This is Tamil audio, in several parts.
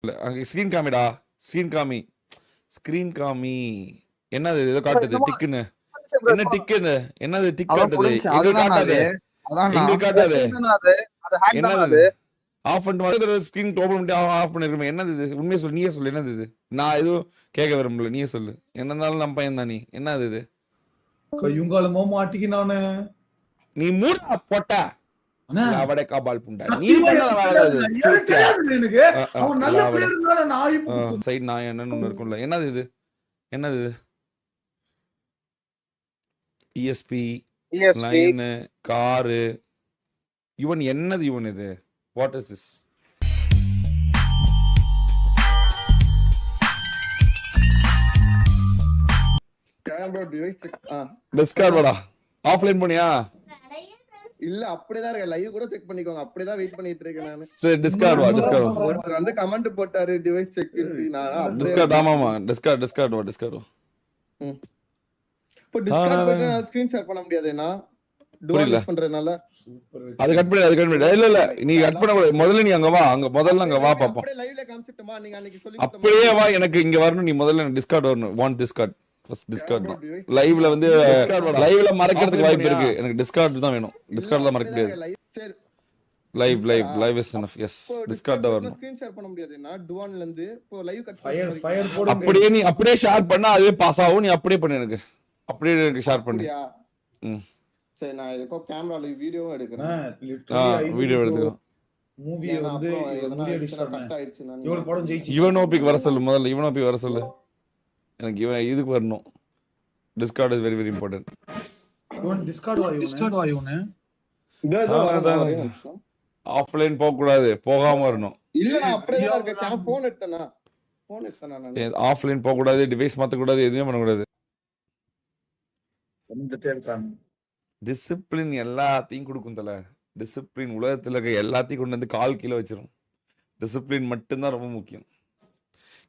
அங்க ஸ்க்ரீன் காமிடா. ஸ்க்ரீன் காமி. ஸ்க்ரீன் காமி. என்னது ஏதோ காட்டுது டிக்குன்னு. என்ன டிக்குன்னு? என்னது டிக் காட்டுது? எங்களுக்கு காட்டாது. எங்களுக்கு காட்டாது. என்னது? ஆஃப் பண்ணிட்டு ஸ்க்ரீன் ஓபன் பண்ணிட்டு ஆஃப் பண்ணிருக்கோம். என்னது இது? உண்மையை சொல்லு. நீயே சொல்லு. என்னது இது? நான் எதுவும் கேட்க விரும்பல. நீயே சொல்லு. என்ன இருந்தாலும் நம்ம பையன் தான் நீ. என்னது இது? கையுங்காலமோ மாட்டிக்கினானே. நீ மூடா போட்ட. லாவடே காபால் புண்டா. நீ பண்ண வேலை அது. எனக்கு அவன் நல்ல பிளேயர்னால நான் சைடு நான் என்னன்னு இருக்கும்ல. என்னது இது? என்னது இது? ESP லைன் காரு இவன் என்னது இவன் இது? What is this? டிஸ்கார்டா ஆஃப்லைன் பண்ணியா? இல்ல அப்படிதான் இருக்கு. லைவ் கூட செக் பண்ணிக்கோங்க. அப்படிதான் வெயிட் பண்ணிட்டு இருக்கேன் நானு. சரி டிஸ்கார்ட் வா. டிஸ்கார்ட் ஒருத்தர் வந்து கமெண்ட் போட்டாரு டிவைஸ் செக் நான் டிஸ்கார்ட். ஆமாமா டிஸ்கார்ட் வா. இப்போ டிஸ்கார்ட் பண்ணா ஸ்கிரீன் ஷேர் பண்ண முடியாதுனா டுவல் யூஸ் பண்றதுனால அது கட் பண்ணு. இல்ல நீ கட் பண்ண முதல்ல நீ அங்க வா. அங்க வா பாப்போம். அப்படியே லைவ்ல காமிச்சிட்டமா நீங்க அன்னைக்கு சொல்லி அப்படியே வா. எனக்கு இங்க வரணும். நீ முதல்ல டிஸ்கார்ட் வரணும். வாண்ட் டிஸ்கார்ட் ஃபர்ஸ்ட் டிஸ்கார்ட் தான். லைவ்ல வந்து லைவ்ல மறக்கிறதுக்கு வாய்ப்பு இருக்கு. எனக்கு டிஸ்கார்ட் தான் வேணும். டிஸ்கார்ட்ல மறக்க முடியாது. Live is enough. Yes Discord தான் வரணும். ஸ்கிரீன் ஷேர் பண்ண முடியாதுனா டுவன்ல இருந்து இப்போ லைவ் கட் ஃபயர் போடு. அப்படியே நீ அப்படியே ஷேர் பண்ணா அதுவே பாஸ் ஆகும். நீ அப்படியே பண்ணு. அப்படியே எனக்கு ஷேர் பண்ணு. சரி நான் இப்போ கேமரால வீடியோவும் எடுக்கிறேன். வீடியோ எடுத்துக்கோ. மூவி வந்து மூவி டிஸ்டர்ப் கட் ஆயிடுச்சுனா இவன் படம் ஜெயிச்சு ஈவன் ஓபிக்கு வர சொல்லு. முதல்ல ஈவன் ஓபி வர சொல்லு. எனக்கு இவன் இதுக்கு வரணும். Discord is very very important. இவன் டிஸ்கார்ட் வா இவனே. ஆஃப்லைன் போக கூடாது. போகாம வரணும். இல்ல நான் அப்படியே தான் இருக்கேன். போன் எடுத்தேனா நான். ஆஃப்லைன் போக கூடாது. டிவைஸ் மாத்த கூடாது. எதுவுமே பண்ண கூடாது. டிசிப்ளின் எல்லாத்தையும் கொடுக்கும் தல. டிசிப்ளின் உலகத்துல இருக்க எல்லாத்தையும் கொண்டு வந்து கால் கீழே வச்சிரும். டிசிப்ளின் மட்டும்தான் ரொம்ப முக்கியம்.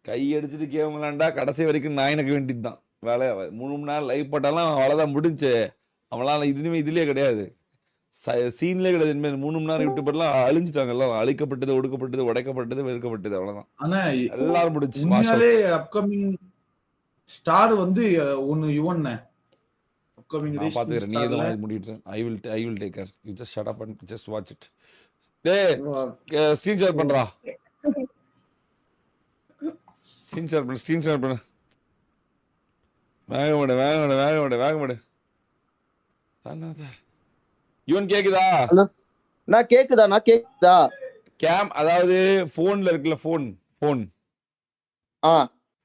கை அடிச்சுட்டு கேம் விளாண்டா கடைசி வரைக்கும் நான் எனக்கு வேண்டியது தான் வேலையா. 3 மணி நேரம் லைவ் போட்டாலும் அவ்வளோதான் முடிஞ்சு. அவளால இதுலயே கிடையாது. சீன்லேயே கிடையாது. இனிமேல் 3 மணி நேரம் யூடியூப் எல்லாம் அழிஞ்சிட்டாங்க. எல்லாம் அழிக்கப்பட்டது, ஒடுக்கப்பட்டது, உடைக்கப்பட்டது, வெறுக்கப்பட்டது. அவ்வளவுதான். ஆனா எல்லாரும் முடிச்சு. உண்மையாலே அப்கமிங் ஸ்டார் வந்து ஒன்னு யுவன் அப்கமிங் நான் பாத்துக்கிறேன். நீ எதுவும் முடிட்டு. I will take care. You just shut up and just watch it. டேய் ஸ்கிரீன் ஷேர் பண்றா. ஸ்கிரீன் ஷேர் பண்ணு. வேக மாடு. யுவன் கேக்குதா? ஹலோ நான் கேக்குதா? கேம் அதாவது போன்ல இருக்குல்ல. போன்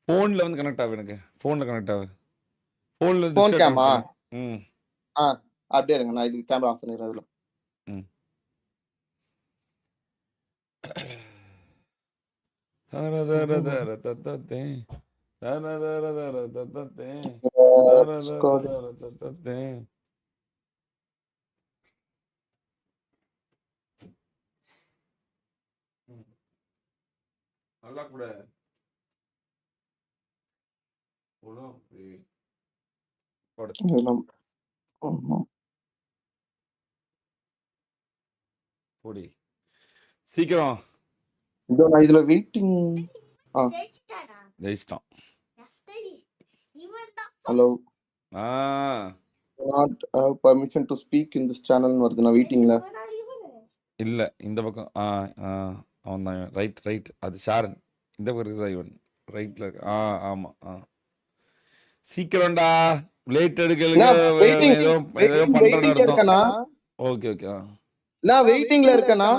போன்ல வந்து கனெக்ட் ஆகு. எனக்கு போன்ல கனெக்ட் ஆகு. போன்ல போன் கேமா? அப்படியே இருங்க. நான் இது கேமரா ஆஃப் பண்ணிடுறேன். இதுல நல்லா கூட போடி சீக்கிரம். இதோ நான் இதுல வெயிட்டிங். ஜெயிச்சிட்டான். Hello not permission to speak in this channel வருது. நான் வெயிட்டிங்ல இல்ல. இந்த பக்கம் அவன் தான். ரைட் அது ஷாரன். இந்த பக்கம் இருக்குதா இவன்? ரைட்ல இருக்கு. ஆமா. சீக்கிரம்டா. லேட் எடுக்கல. ஏதோ பண்றேன்னு அர்த்தம். ஓகே. நான் வெயிட்டிங்ல இருக்கேனா?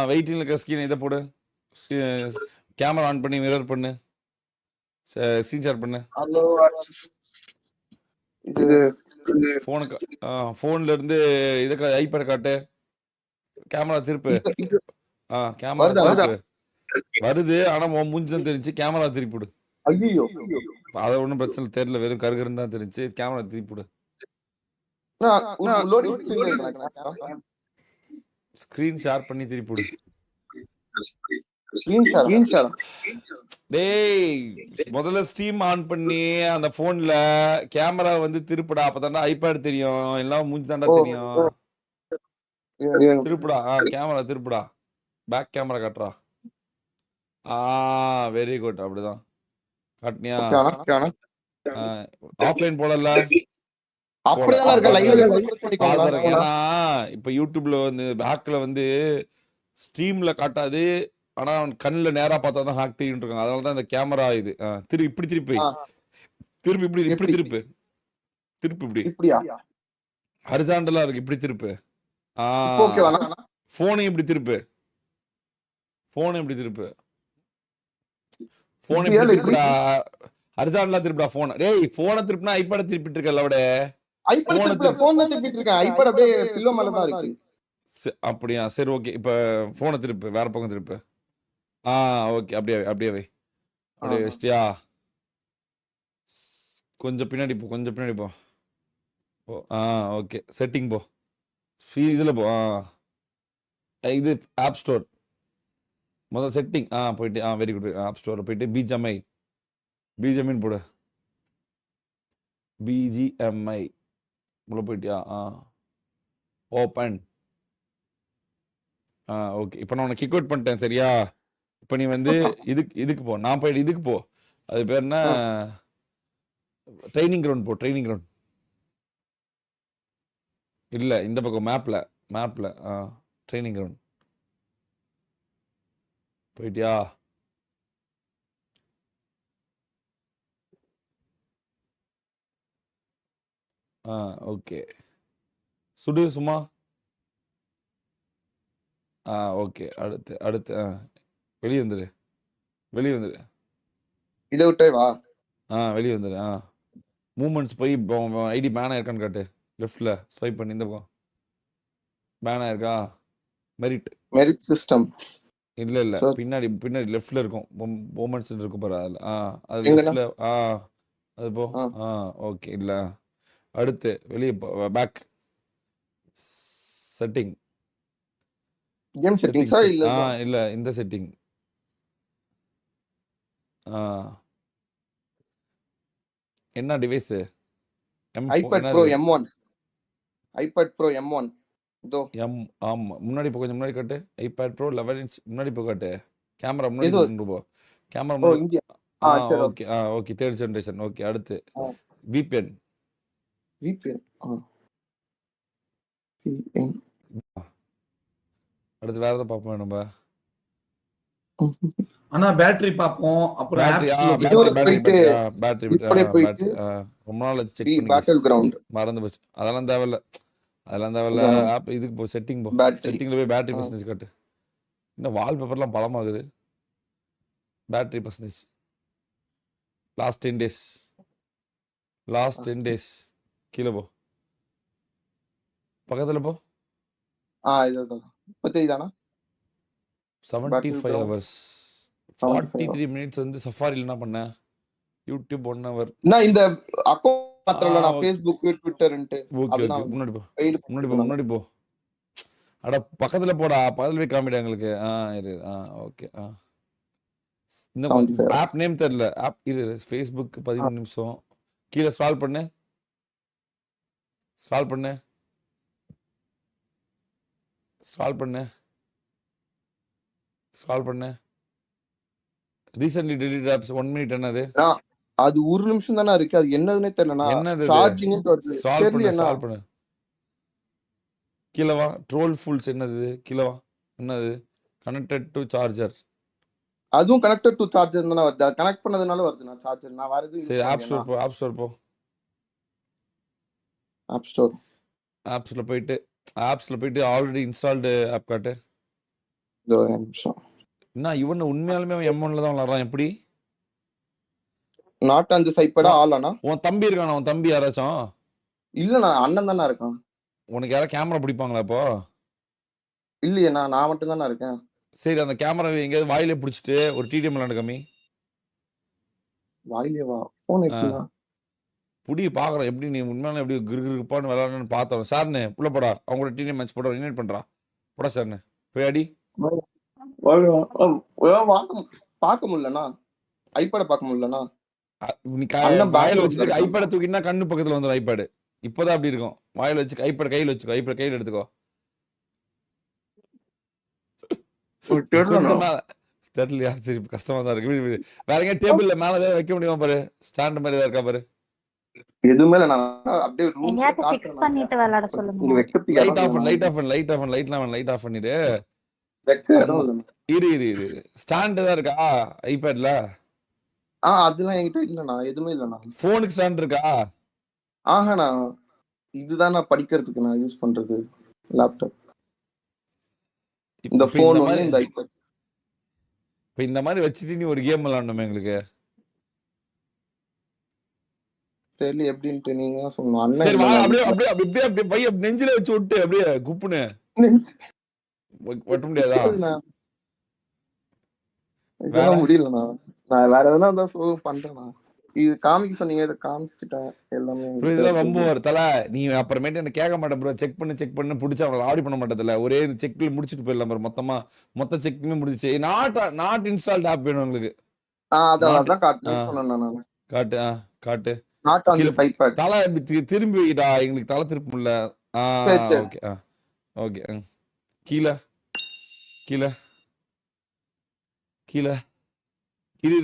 வெயிட்டிங்ல இருக்க. ஸ்கிரீன் இத போடு. கேமரா ஆன் பண்ணி மிரர் பண்ணு. ஸ்கிரீன் ஷேர் பண்ணு. ஹலோ இது போன்ல இருந்து இத ஐபேட் காட்டு. கேமரா திருப்பு. கேமரா வருது. ஆனா மூஞ்சி தான் தெரிஞ்சு. கேமரா திருப்பிடு. ஐயோ அத ஒண்ணும் பிரச்சனை தெரியல. வெறும் கருகருன்னு தான் தெரிஞ்சு. கேமரா திருப்பிடு. ஸ்கிரீன் ஷேர் பண்ணி திருப்பிடு. டேய் முதல்ல ஸ்ட்ரீம் ஆன் பண்ணி அந்த போன்ல கேமரா வந்து திருப்புடா. அப்பதான்டா ஐபேட் தெரியும். எல்லாம் மூஞ்சி தாண்டா தெரியும். திருப்புடா. கேமரா திருப்புடா. பேக் கேமரா காட்டுறா. Very good. அப்படிதான் காட்டினியா? ஓகே ஆனா ஓகே ஆனா ஆஃப்லைன் போடல போட அப்படியே தான் இருக்க லைவ்ல ப்ரெஸ் பண்ணிக்கோங்களா பாத்துறேன். ஏன்னா இப்ப யூடியூப்ல வந்து ஹேக்ல வந்து ஸ்ட்ரீம்ல காட்டாது. ஆனா அவன் கண்ணுல நேரா பார்த்தா தான் ஹேக் தெரியும் இருக்காங்க. அதனால தான் இந்த கேமரா இது இப்படி திருப்பி ஆ, திருப்பி இப்படி இப்படி எப்படி திருப்பு திருப்பு இப்படி இப்படியா ஹரிசாண்டலா இருக்கு. இப்படி திருப்பு. இப்போ ஓகேவா போனையும் இப்படி திருப்பு. போனை இப்படி திருப்பு. போனை இப்படியா இப்படி இல்ல இப்படி திருப்புடா. ஹரிசாண்டலா திருப்புடா போனை. டேய் போனை திருப்பினா ஐபேட திருப்பிட்டு இருக்கல அவட. ஐபேட் போனை திருப்பல போன் தான் திருப்பிட்டு இருக்கேன் ஐபேட் அப்படியே பில்லோ மேல தான் இருக்கு அப்படியா? சரி ஓகே. இப்ப போனை திருப்பு. வேற பக்கம் திருப்பு. ஓகே. அப்படியே அப்படியே வை. அப்படியே வச்சிட்டியா? கொஞ்சம் பின்னாடி போ. கொஞ்சம் பின்னாடி போ. ஓகே. செட்டிங் போ. இதுல போ. இது ஆப் ஸ்டோர். முதல்ல செட்டிங் போயிட்டு வெரி குட். ஆப் ஸ்டோர் போயிட்டு பிஜிஎம்ஐ போடு. பிஜிஎம்ஐ உள்ள போயிட்டியா? ஓப்பன். ஓகே. இப்போ நான் உனக்கு கிக் அவுட் பண்ணிட்டேன் சரியா? இப்போ நீ வந்து இதுக்கு போ. நான் போயிட்டு இதுக்கு போ. அது பேர் என்ன? ட்ரைனிங் கிரவுண்ட் போ. ட்ரைனிங் கிரவுண்ட் இல்ல இந்த பக்கம் மேப்ல ட்ரைனிங் கிரவுண்ட் போயிட்டியா? ஓகே. சுடு சும்மா. ஓகே. அடுத்து வெளியே வந்துரு. இதை விட்டே வா வெளியே வந்துரு. மூமெண்ட்ஸ் போய் ஐடி பேன் ஆயிருக்கான்னு காட்டு. லெஃப்ட்ல ஸ்வைப் பண்ணி இந்த பக்கம் பேன் ஆயிருக்கா? மெரிட் சிஸ்டம் இல்ல Sir. பின்னாடி லெஃப்ட்ல இருக்கும். மூமெண்ட்ஸ் இருக்கும் பாரு. அதுல அது எங்கண்ணா? லெஃப்ட்ல அது போ. ஓகே. இல்ல அடுத்து வெளியே பேக் செட்டிங். கேம் செட்டிங்ஸா இல்ல இல்ல இந்த செட்டிங். என்ன device? IPad bro M1 iPad bro M1 இதோ ஆமா. முன்னாடி போ. கொஞ்சம் முன்னாடி காட்டு. ஐபேட் ப்ரோ 11 இன்ச் முன்னாடி போ காட்டு. கேமரா முன்னாடி இது கொண்டு போ. கேமரா ஓ முன்னாடி. இங்க சரி okay. Okay. Third generation. Okay. அடுத்து ஆ. VPN. VPN அடுத்து வேற ஏதாவது பார்ப்போம் நம்ம. ஆனா பேட்டரி பாப்போம். அப்புறம் பேட்டரி இப்படியே போயிட்டு ரொம்ப நாள் செக் பண்ணி பேட்டில் கிரவுண்ட் மறந்து போச்சு. அதெல்லாம் தேவையில்ல. ஆப் இதுக்கு போ. செட்டிங் போ. Battery. செட்டிங்ல போய் பேட்டரி பர்சன்டேஜ் காட்டு. இன்னும் வால்பேப்பர்லாம் பலமாகுது. பேட்டரி பர்சன்டேஜ் லாஸ்ட் 10 days கீழே போ. பக்கத்துல போ. இதுதான் 33 தானா 75 ground. hours 75 43 minutes வந்து சஃபாரில என்ன பண்ண? YouTube 1 hour. நான் இந்த அக்கவுண்ட் மாத்திரல நான் okay. Facebook ட்விட்டர்ன்ட்டு okay. முன்னாடி போ. அட பக்கத்துல போடா. பக்கத்துல போய் காமிடா எங்களுக்கு. இரு. ஓகே. இந்த 75 hours. ஆப் நேம் தெரியல. ஆப் இது Facebook 13 நிமிஷம். கீழே ஸ்க்ரால் பண்ணு. ரீசன்ட்லி டெலிட்டட் ஆப்ஸ் 1 minute என்னது? அது ஒரு நிமிஷம் தானே இருக்கு. அது என்னதுன்னே தெரியலனா. என்னது? சார்ஜிங் ஸ்க்ரால் பண்ணு. கீழே வா. ட்ரோல் ஃபுல்ஸ் என்னது? கீழே வா. என்னது? Connected to charger. அதுவும் கனெக்டட் டு சார்ஜர் தான வருது. கனெக்ட் பண்ணதுனால வருது. நான் சார்ஜர் நான் வரது. சரி ஆப் ஸ்டோர் போ. ஆப் ஸ்டோர் ஆப்ஸ்ல போயிட்டு ஆல்ரெடி இன்ஸ்டால்டு ஆப் காட்டு. இதோ ஒரு நிமிஷம். என்ன இவன் உண்மையாலுமே M1ல தான் விளையாடுறான் எப்படி? நாட் அந்த சைப்படா ஆளானா? உன் தம்பி இருக்கானா? உன் தம்பி யாராச்சும்? இல்ல நான் அண்ணன் தானே இருக்கான். உனக்கு யாரா கேமரா பிடிப்பாங்களா இப்போ? இல்லையே நான் மட்டும் தானே இருக்கேன். சரி அந்த கேமரா எங்கேயாவது வாயிலே பிடிச்சிட்டு ஒரு TDM விளையாண்டு காமி. வாயிலே வா. போன் எப்படியா? புடி பாக்குறேன் எப்படி நீ உண்மையான எப்படி கிருப்பான்னு விளையாடணும்னு பார்த்தோம். சார்னு புள்ள போடா. அவங்களோட TDM மேட்ச் போட இன்வைட் பண்றா. போடா சார்னு. போய் அடி. பார்க்க முடியலனா? ஐபேட பார்க்க முடியலனா? நீ வாயில வச்சுட்டு ஐபேட தூக்கினா கண்ணு பக்கத்துல வந்துடும் ஐபேடு. இப்போதான் அப்படி இருக்கும். வாயில வச்சு ஐபேட கையில வச்சுக்கோ. ஐபேட கையில எடுத்துக்கோ. தெரியலையா? சரி கஷ்டமா தான் இருக்கு. விடு, விடு. வேற எங்கேயா டேபிள்ல மேல ஏதாவது வைக்க முடியுமா பாரு. ஸ்டாண்ட் மாதிரி ஏதாவது இருக்கா பாரு. எதுவுமே இல்ல, நான் அப்படியே ரூம் எங்கேயாச்சும் ஃபிக்ஸ் பண்ணிட்டு விளையாட இங்க சொல்லுங்க. வைக்கிறதுக்கு லைட் இடம் ஆஃப் பண்ணு, இல்லைண்ணா. லைட் ஆஃப் பண்ணு, லைட் ஆஃப் பண்ணு, லைட் ஆஃப் பண்ணிடு. வைக்க இடம் இல்லைண்ணா. இரு. ஸ்டாண்ட் தான் இருக்கா ஐபேட்ல? அதெல்லாம் என்கிட்ட இல்லண்ணா, எதுவுமே இல்லண்ணா. போனுக்கு ஸ்டாண்ட் இருக்கா? ஆஹாண்ணா, இதுதான் நான் படிக்கிறதுக்கு நான் யூஸ் பண்றது லேப்டாப். இந்த இப்ப போன் இந்த வந்து மாதிரி இந்த ஐபேட். இப்ப இந்த மாதிரி வச்சுட்டு நீ ஒரு கேம் விளையாடணுமே எங்களுக்கு. தெரியல எப்படின்ட்டு நீங்க தான் சொல்லணும். அண்ணன் சரி வா, இல்லைண்ணா அப்படியே வீட்டுல. அப்படியே அப்படியே அப்படியே பைய நெஞ்சில வச்சு விட்டு அப்படியே குப்புன்னு ஒட்ட முடியாதா? முடியாதுண்ணா. வேற இதெல்லாம் முடியலண்ணா. நான் வேற எதனா தான் பண்றேண்ணா. இது காமிக்க சொன்னீங்க, இதை காமிச்சிட்டேன் எல்லாமே. ப்ரோ என்கிட்ட இதெல்லாம் ரொம்ப இருக்குது. ஒரு தலை. நீ அப்புறமேட்டு என்ன கேட்க மாட்டேன் ப்ரோ. செக் பண்ணு பிடிச்சா அவங்களை ஆடி பண்ண மாட்டதில்ல. ஒரே செக்ல முடிச்சுட்டு போயிடலாம் ப்ரோ. மொத்த செக்குமே முடிச்சு. நாட் இன்ஸ்டால்ட் ஆப் வேணும் உங்களுக்கு. நாட் அதான் காட்டுன்னு சொன்னேண்ணா நானு. காட்டு காட்டு. நாட் ஆன் கீழே திஸ் ஐபேட். தலை திரும்பி வைடா. எங்களுக்கு தலை திருப்ப முடியல. சரி சரி. Okay okay. கீழே கீழே கீழே இரு.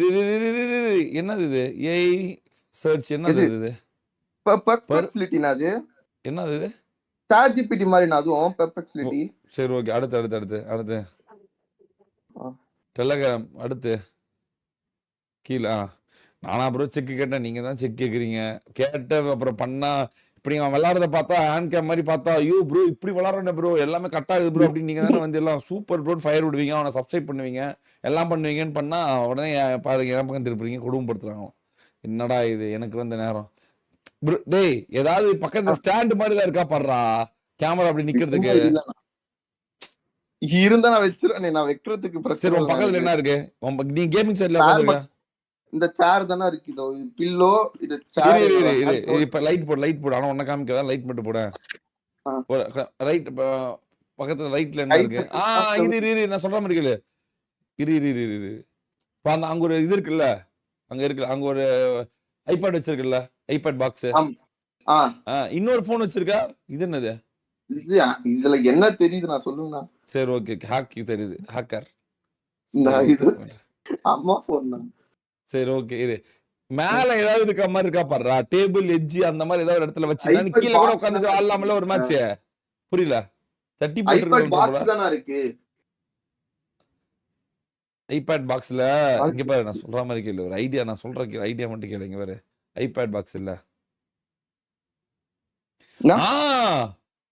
என்னது இது? ஏஐ சர்ச் என்னது எது இது? பெர்ப்ளெக்சிலிட்டினா? அது என்னது இது? சாட் ஜிபிடி மாதிரிண்ணா அதுவும் ஓ, பெர்ப்ளெக்சிலிட்டி. சரி ஓகே. அடுத்து டெலகிராம். அடுத்து கீழே நானா ப்ரோ செக் கேட்டேன். நீங்க தான் செக் கேக்குறீங்க. கேட்ட அப்புறம் பண்ணா இப்படி அவன் விளையாடுறத பார்த்தா ஹேண்ட் கேம் மாதிரி பார்த்தா ஐயோ ப்ரோ இப்படி விளாட்றேன் ப்ரோ எல்லாமே கட் ஆகுது ப்ரோ அப்படின்னு நீங்க தானே வந்து எல்லாம் சூப்பர் ப்ரோ ஃபயர் விடுவீங்க, அவனை சப்ஸ்கிரைப் பண்ணுவீங்க, எல்லாம் பண்ணுவீங்கன்னு பண்ணா உடனே பாருங்க என் பக்கம் திருப்புறீங்க, குடும்பப்படுத்துறாங்க. என்னடா இது எனக்கு வந்த நேரம் ப்ரோ. டேய் ஏதாவது பக்கத்துல ஸ்டாண்ட் மாதிரி தான் இருக்கா பாடுறா கேமரா அப்படி நிக்கிறதுக்கு. இல்லண்ணா, இருந்தா நான் வச்சிருவேன். நான் வைக்கிறதுக்கு சரி பிரச்சனை உன் இல்லை பக்கத்துல எனக்கு. என்ன இருக்கு? நீ கேமிங் சைட்ல சேர் உட்காந்துருக்க. இந்த சேர் தானே இருக்கு. இதோ பில்லோ, இது சேர். இரு இப்ப லைட் போடு. ஆனா உன்ன காமிக்க லைட் மட்டும் போட. ரைட் பக்கத்துல ரைட்ல என்ன இருக்கு? இரு நான் சொல்ற மாதிரி கேளு. இரு. இப்ப அங்க ஒரு இது இருக்குல்ல, அங்க ஒரு ஐபேட் வச்சிருக்குல்ல, ஐபேட் பாக்ஸ். இன்னொரு போன் வச்சிருக்கா. இது என்னது? இதுல என்ன தெரியுது நான் சொல்லுங்க. சரி ஓகே. ஹேக் தெரியுது. ஹேக்கர். இது அம்மா போன் தான். சரி ஓகே. இரு மேல ஏதாவது இருக்க மாதிரி இருக்கா பாடுறா. டேபிள் எட்ஜ் அந்த மாதிரி ஏதாவது இடத்துல வச்சு ஐபேட் கீழே கூட பாக்ஸ் உட்காந்துட்டு ஆடலாம்ல ஒரு மேட்ச். புரியல. தட்டி ஐபேட் போட்டு பாக்ஸ் தானே இருக்கு. ஐபேட் பாக்ஸ்ல இங்க பாரு. நான் சொல்ற மாதிரி கேளு. ஒரு ஐடியா நான் சொல்ற ஐடியா மட்டும் கேளு. இங்க பாரு ஐபேட் பாக்ஸ் இல்ல.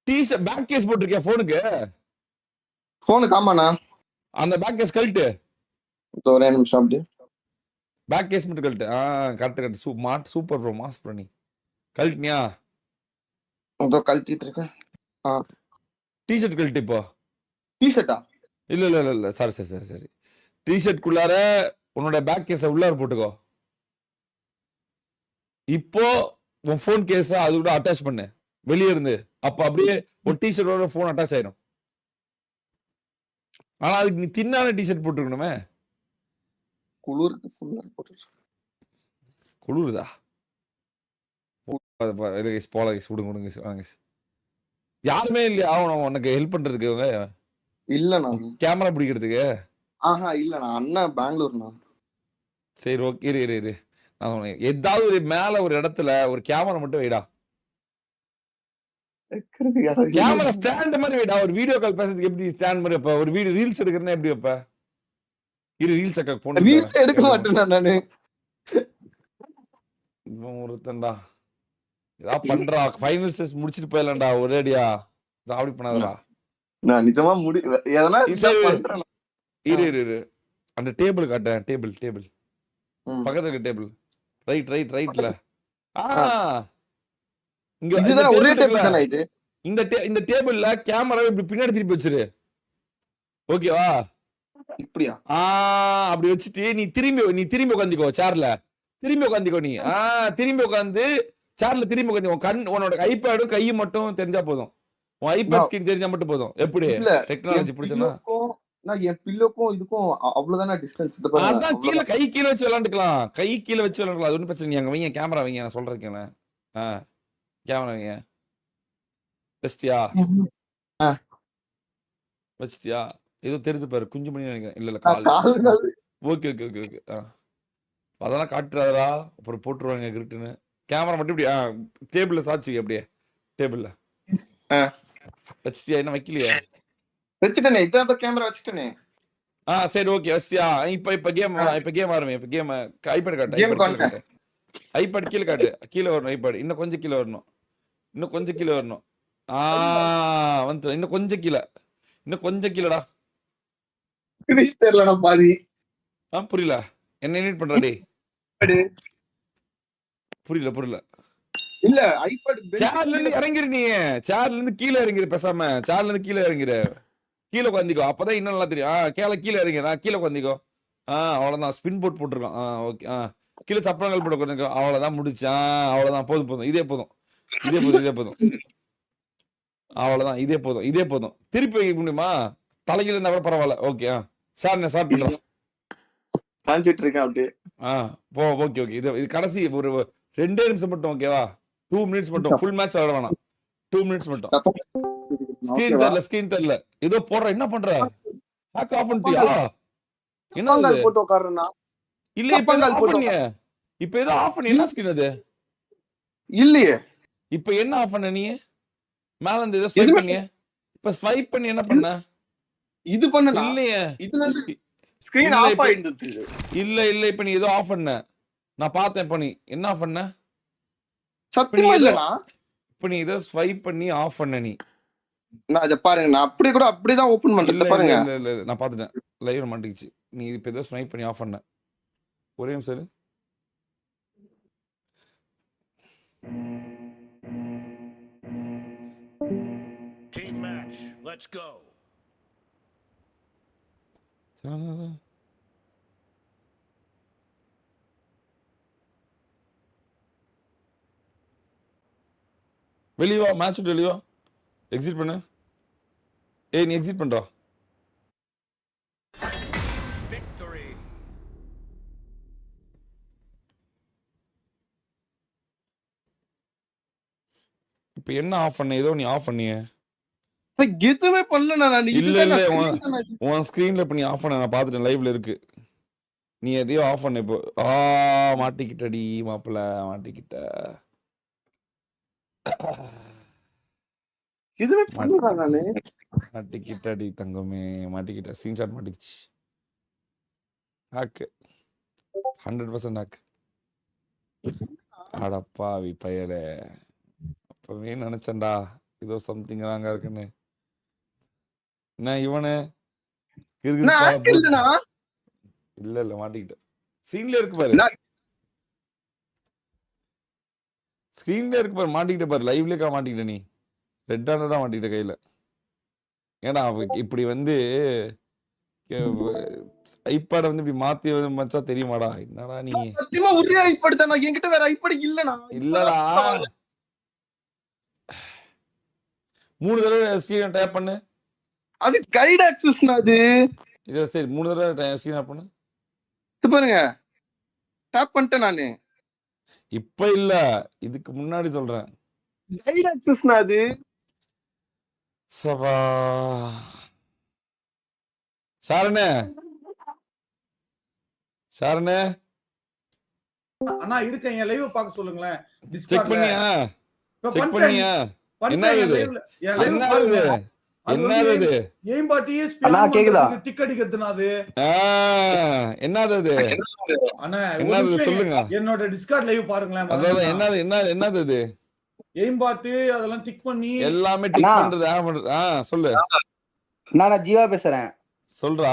டீஷர்ட் பேக் கேஸ் போட்டிருக்கியா போனுக்கு? போனுக்கு ஆமாண்ணா. அந்த பேக் கேஸ் கழட்டு. ஒரே நிமிஷம் அப்படியே. பேக் கேஸ் மட்டும் கழட்டு. Correct. Super bro. Mass bro. நீ கழட்டினியா? இதோ கழட்டிட்டு இருக்கேன். டீஷர்ட் கழட்டு. இப்போ டிஷர்ட்டா? இல்ல சரி. டிஷர்ட் குள்ளார உன்னோட பேக் கேஸ உள்ளார போட்டுக்கோ. இப்போ உன் போன் கேஸ அது கூட அட்டாச் பண்ணு வெளியே இருந்து. அப்ப அப்படியே ஒரு டிஷர்ட்டோட போன் அட்டாச் ஆயிடும். ஆனா அதுக்கு நீ தின்னான டிஷர்ட் போட்டுருக்கணுமே. குளிருக்கு ஃபுல்லா போட்டு. குளிருதா? போல விடுங்க. யாருமே இல்லையா உனக்கு ஹெல்ப் பண்றதுக்கு? இல்லண்ணா. கேமரா பிடிக்கிறதுக்கு? இல்லண்ணா, அண்ணன் பெங்களூர்ண்ணா. சரி ஓகே. இரு நான் சொன்னேன் ஏதாவது ஒரு மேல ஒரு இடத்துல ஒரு கேமரா மட்டும் வைடா. கேமரா ஸ்டாண்ட் மாதிரி வைடா. ஒரு வீடியோ கால் பேசுறதுக்கு எப்படி ஸ்டாண்ட் மாதிரி வைப்ப? ஒரு வீடியோ ரீல்ஸ் எடுக்கிறேன்னா எப்படி வைப்ப? ரீல்ஸ் ரீல்ஸ் எடுக்க மாட்டேன் நானு. ஒருத்தன்டா ஏதாவது பண்றா. ஃபைனல் ஸ்டேஜ் முடிச்சிட்டு போயிடலாம்டா ஒரேடியா. அப்படி பண்ணாதடா. நான் நிஜமா எதனா பண்றேன். இரு அந்த டேபிள் காட்டேன். டேபிள் பக்கத்துல இருக்க டேபிள். ரைட்ல. இங்க இதுதான் ஒரே டேபிள் தானே இது? இந்த டேபிள்ல கேமரா இப்படி பின்னாடி திருப்பி வச்சிரு. ஓகேவா? இப்படியா? அப்படி வச்சுட்டு நீ திரும்பி உட்காந்துக்கோ. சேர்ல திரும்பி உட்காந்துக்கோ. நீ திரும்பி உட்காந்து சேர்ல திரும்பி உட்காந்து கண் உன்னோட ஐபேடும் கையும் மட்டும் தெரிஞ்சா போதும். உன் ஐபேட் ஸ்கிரீன் தெரிஞ்சா மட்டும் போதும். எப்படி டெக்னாலஜி பிடிச்சனா? நான் என் பில்லோக்கும் இதுக்கும் அவ்வளவுதானே டிஸ்டன்ஸ். அதான் கை கீழே வச்சு விளையாண்டுக்கலாம். அது ஒன்றும் பிரச்சனை. நீ அங்க வைங்க கேமரா வைங்க. நான் சொல்றேன் கேமரா வைங்க. வச்சிட்டியா? ஏதோ தெரிது பாரு குஞ்சு மணி நினைக்கிறேன். இல்ல கால். Call okay okay okay okay. அதெல்லாம் காட்டுறாதா, அப்புறம் போட்டுருவாங்க கிரிட்டுன்னு. கேமரா மட்டும் இப்படி டேபிள்ல சாச்சு அப்படியே டேபிள்ல வச்சிட்டியா? என்ன வைக்கலையா? வச்சுட்டேனே, இதான் கேமரா வச்சுட்டேனே. சரி ஓகே வச்சிட்டியா? இப்ப கேம் ஆரம்பி. இப்ப கேம் ஐபேட் காட்டு. கேம் ஐபேட் கீழே காட்டு. ஐபேட் கீழே காட்டு. கீழே வரணும் ஐபேட். இன்னும் கொஞ்சம் கீழே வரணும். இன்னும் கொஞ்சம் கீழே வரணும். வந்து இன்னும் கொஞ்சம் கீழே. இன்னும் கொஞ்சம் கீழடா. தெரியலடா பாதி. புரியல. என்ன எடிட் பண்றடி? புரியல. இல்ல ஐபேட் சேர்ல இருந்து இறங்கிரு. நீ சேர்ல இருந்து கீழே இறங்கிரு. பேசாம சேர்ல இருந்து கீழே இறங்கிரு. கீழே உட்காந்திக்கோ. அப்பதான் இன்னும் நல்லா தெரியும். கீழே இறங்கிரு. கீழே உட்காந்திக்கோ. அவ்வளவுதான். ஸ்பின் போட்டிருக்கான். ஓகே. கீழே சப்பரங்கள் போட்டு உட்காந்துக்கோ. அவ்வளவுதான் முடிச்சு. அவ்வளவுதான். போதும். இதே போதும். அவ்வளவுதான். இதே போதும். திருப்பி வைக்க முடியுமா? தலைகீழ இருந்தா கூட பரவாயில்ல. ஓகே. சார் ஸ்டார்ட் பண்றோம். காஞ்சிட்டு இருக்கேன் அப்படியே. ஓகே. இது கடைசி ஒரு 2 நிமிஷம் மட்டும். ஓகேவா? 2 மினிட்ஸ் மட்டும். ஃபுல் மேட்ச் விளையாட வேணாம். 2 மினிட்ஸ் மட்டும். ஸ்கிரீன் தெரியல. ஏதோ போடுற. என்ன பண்ற? ஹேக் ஆஃப் பண்ணிட்டியா? என்ன போட்டு உட்கார்றேன்னா இல்ல இப்ப ஆஃப் பண்ணிய. இப்ப ஏதோ ஆஃப் பண்ணி. என்ன ஸ்கிரீன் அது? இல்லையே. இப்ப என்ன ஆஃப் பண்ண நீ? மேல இருந்து ஏதோ ஸ்வைப் பண்ணிய. இப்ப ஸ்வைப் பண்ணி என்ன பண்ண? இது பண்ணனா? இல்லையே. இதுல இருந்து ஸ்கிரீன் ஆஃப் ஆயிடுது. இல்ல இப்ப நீ ஏதோ ஆஃப் பண்ண. நான் பார்த்தேன். இப்ப நீ என்ன ஆஃப் பண்ண? சத்தியமா இல்லனா? இப்ப நீ ஏதோ ஸ்வைப் பண்ணி ஆஃப் பண்ண நீ. நான் இத பாருங்க. நான் அப்படிதான் ஓபன் பண்றேன் பாருங்க. இல்ல நான் பார்த்துட்டேன். லைவ்ல மாட்டிக்கிச்சு. நீ இப்ப ஏதோ ஸ்வைப் பண்ணி ஆஃப் பண்ண. ஒரே நிமிஷம். Team match. Let's go. வெளிய வா. மேட்ச் விட்டு வெளிய வா. எக்ஸிட் பண்ணு. நீ எக்ஸிட் பண்றா. Victory. இப்ப என்ன ஆஃப் பண்ண? ஏதோ நீ ஆஃப் பண்ணிய. எதுவுமே பண்ணல நான். இல்ல உன் ஸ்கிரீன்ல இப்ப நீ ஆஃப் பண்ண நான் பார்த்துட்டேன். லைவ்ல இருக்கு. நீ எதையோ ஆஃப் பண்ண. இப்போ மாட்டிக்கிட்டடி மாப்பிள்ள. எதுவுமே பண்ணல நானு. மாட்டிக்கிட்டடி தங்கமே. மாட்டிக்கிட்ட. ஸ்கிரீன்ஷாட் மாட்டிக்கிச்சு. Hack 100% hack. அடப்பாவி பயலே. அப்பவே நினைச்சேன்டா ஏதோ சம்திங் ராங்கா இருக்குன்னு. என்ன இவனு இல்ல மாட்டிக்கிட்ட. ஸ்கிரீன்ல இருக்கு பாரு. மாட்டிக்கிட்ட பாரு. லைவ்லயே மாட்டிக்கிட்ட நீ. ரெட் ஹேண்டடா மாட்டிக்கிட்ட கையில. ஏன்னா இப்படி வந்து ஐபேட வந்து இப்படி மாத்தி மச்சா தெரியுமாடா? என்னடா நீ? சத்தியமா ஒரே ஐபேட் தான். என்கிட்ட வேற ஐபேட் இல்லனா. இல்லடா. 3 தடவை ஸ்கிரீன் டேப் பண்ணு. அது கைட் ஆக்சஸ்னா அது. இது சரி 3 தடவை ஸ்கிரீன் டேப் பண்ணு. இது பாருங்க. டேப் பண்ணிட்டேன் நானு. இப்ப இல்ல. இதுக்கு முன்னாடி சொல்றேன். கைட் ஆக்சஸ்னா அது. சபா. சாரணே. அண்ணா இருக்கேன். லைவ் பார்க்க சொல்லுங்களேன். செக் பண்ணியா? என்ன இது? அண்ணா கேக்குதா? டிக் அடிக்கிறதுனா அது. என்னது அது? அண்ணா என்னது சொல்லுங்க. என்னோட டிஸ்கார்ட் லைவ் பாருங்களேன். அதான் என்னது அது? எய்ம் பாத்து அதெல்லாம் டிக் பண்ணி எல்லாமே டிக் பண்றது. சொல்லு. நான் ஜீவா பேசுறேன். சொல்றா.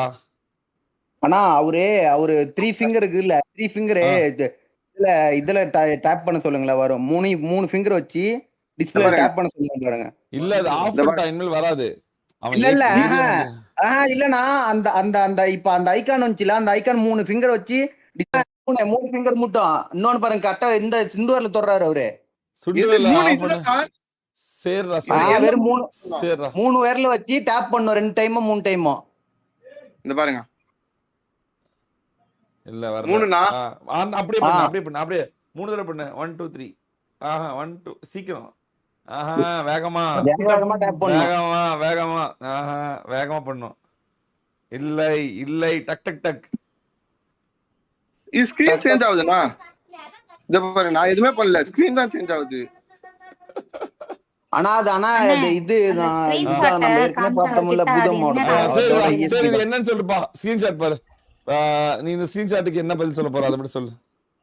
அண்ணா அவரு 3 ஃபிங்கர் இருக்குல்ல, 3 ஃபிங்கர் இதுல டேப் பண்ண சொல்லுங்களேன். வரும் 3 ஃபிங்கர் வச்சு டிஸ்ப்ளே டேப் பண்ண சொல்லுங்க பாருங்க. இல்ல அது ஆஃப் பண்ணிட்டா இனிமேல் வராது. இல்ல இல்லனா அந்த இப்ப அந்த ஐகான் வந்துச்சுல, அந்த ஐகான் 3 ஃபிங்கர் வச்சு 3 ஃபிங்கர் மட்டும். இன்னொன்னு பாருங்க கரெக்டா இந்த சிந்துவர்ல தொடுறாரு அவரு. வெறும் 3 விரல வச்சு டேப் பண்ணும் 2 டைமோ 3 டைமோ. இந்த பாருங்க. இல்ல வரல. அப்படியே பண்ணு. அப்படியே 3 தடவை பண்ணு. 1 2 3. 1 2 சீக்கிரம். வேகமா டேப் பண்ணு. வேகமா பண்ணும். இல்லை இல்லை டக் டக் டக். இது ஸ்கிரீன் சேஞ்ச் ஆகுதுண்ணா. இத பாரு, நான் எதுவுமே பண்ணல, ஸ்கிரீன் தான் சேஞ்ச் ஆகுது. ஆனா இது நம்ம ஏற்கனவே பார்த்தோம்ல பூதமோட சரி இது என்னன்னு சொல்லுப்பா. ஸ்கிரீன்ஷாட் பாரு. நீ இந்த ஸ்கிரீன்ஷாட்டுக்கு என்ன பதில் சொல்ல போற அதை மட்டும் சொல்லு.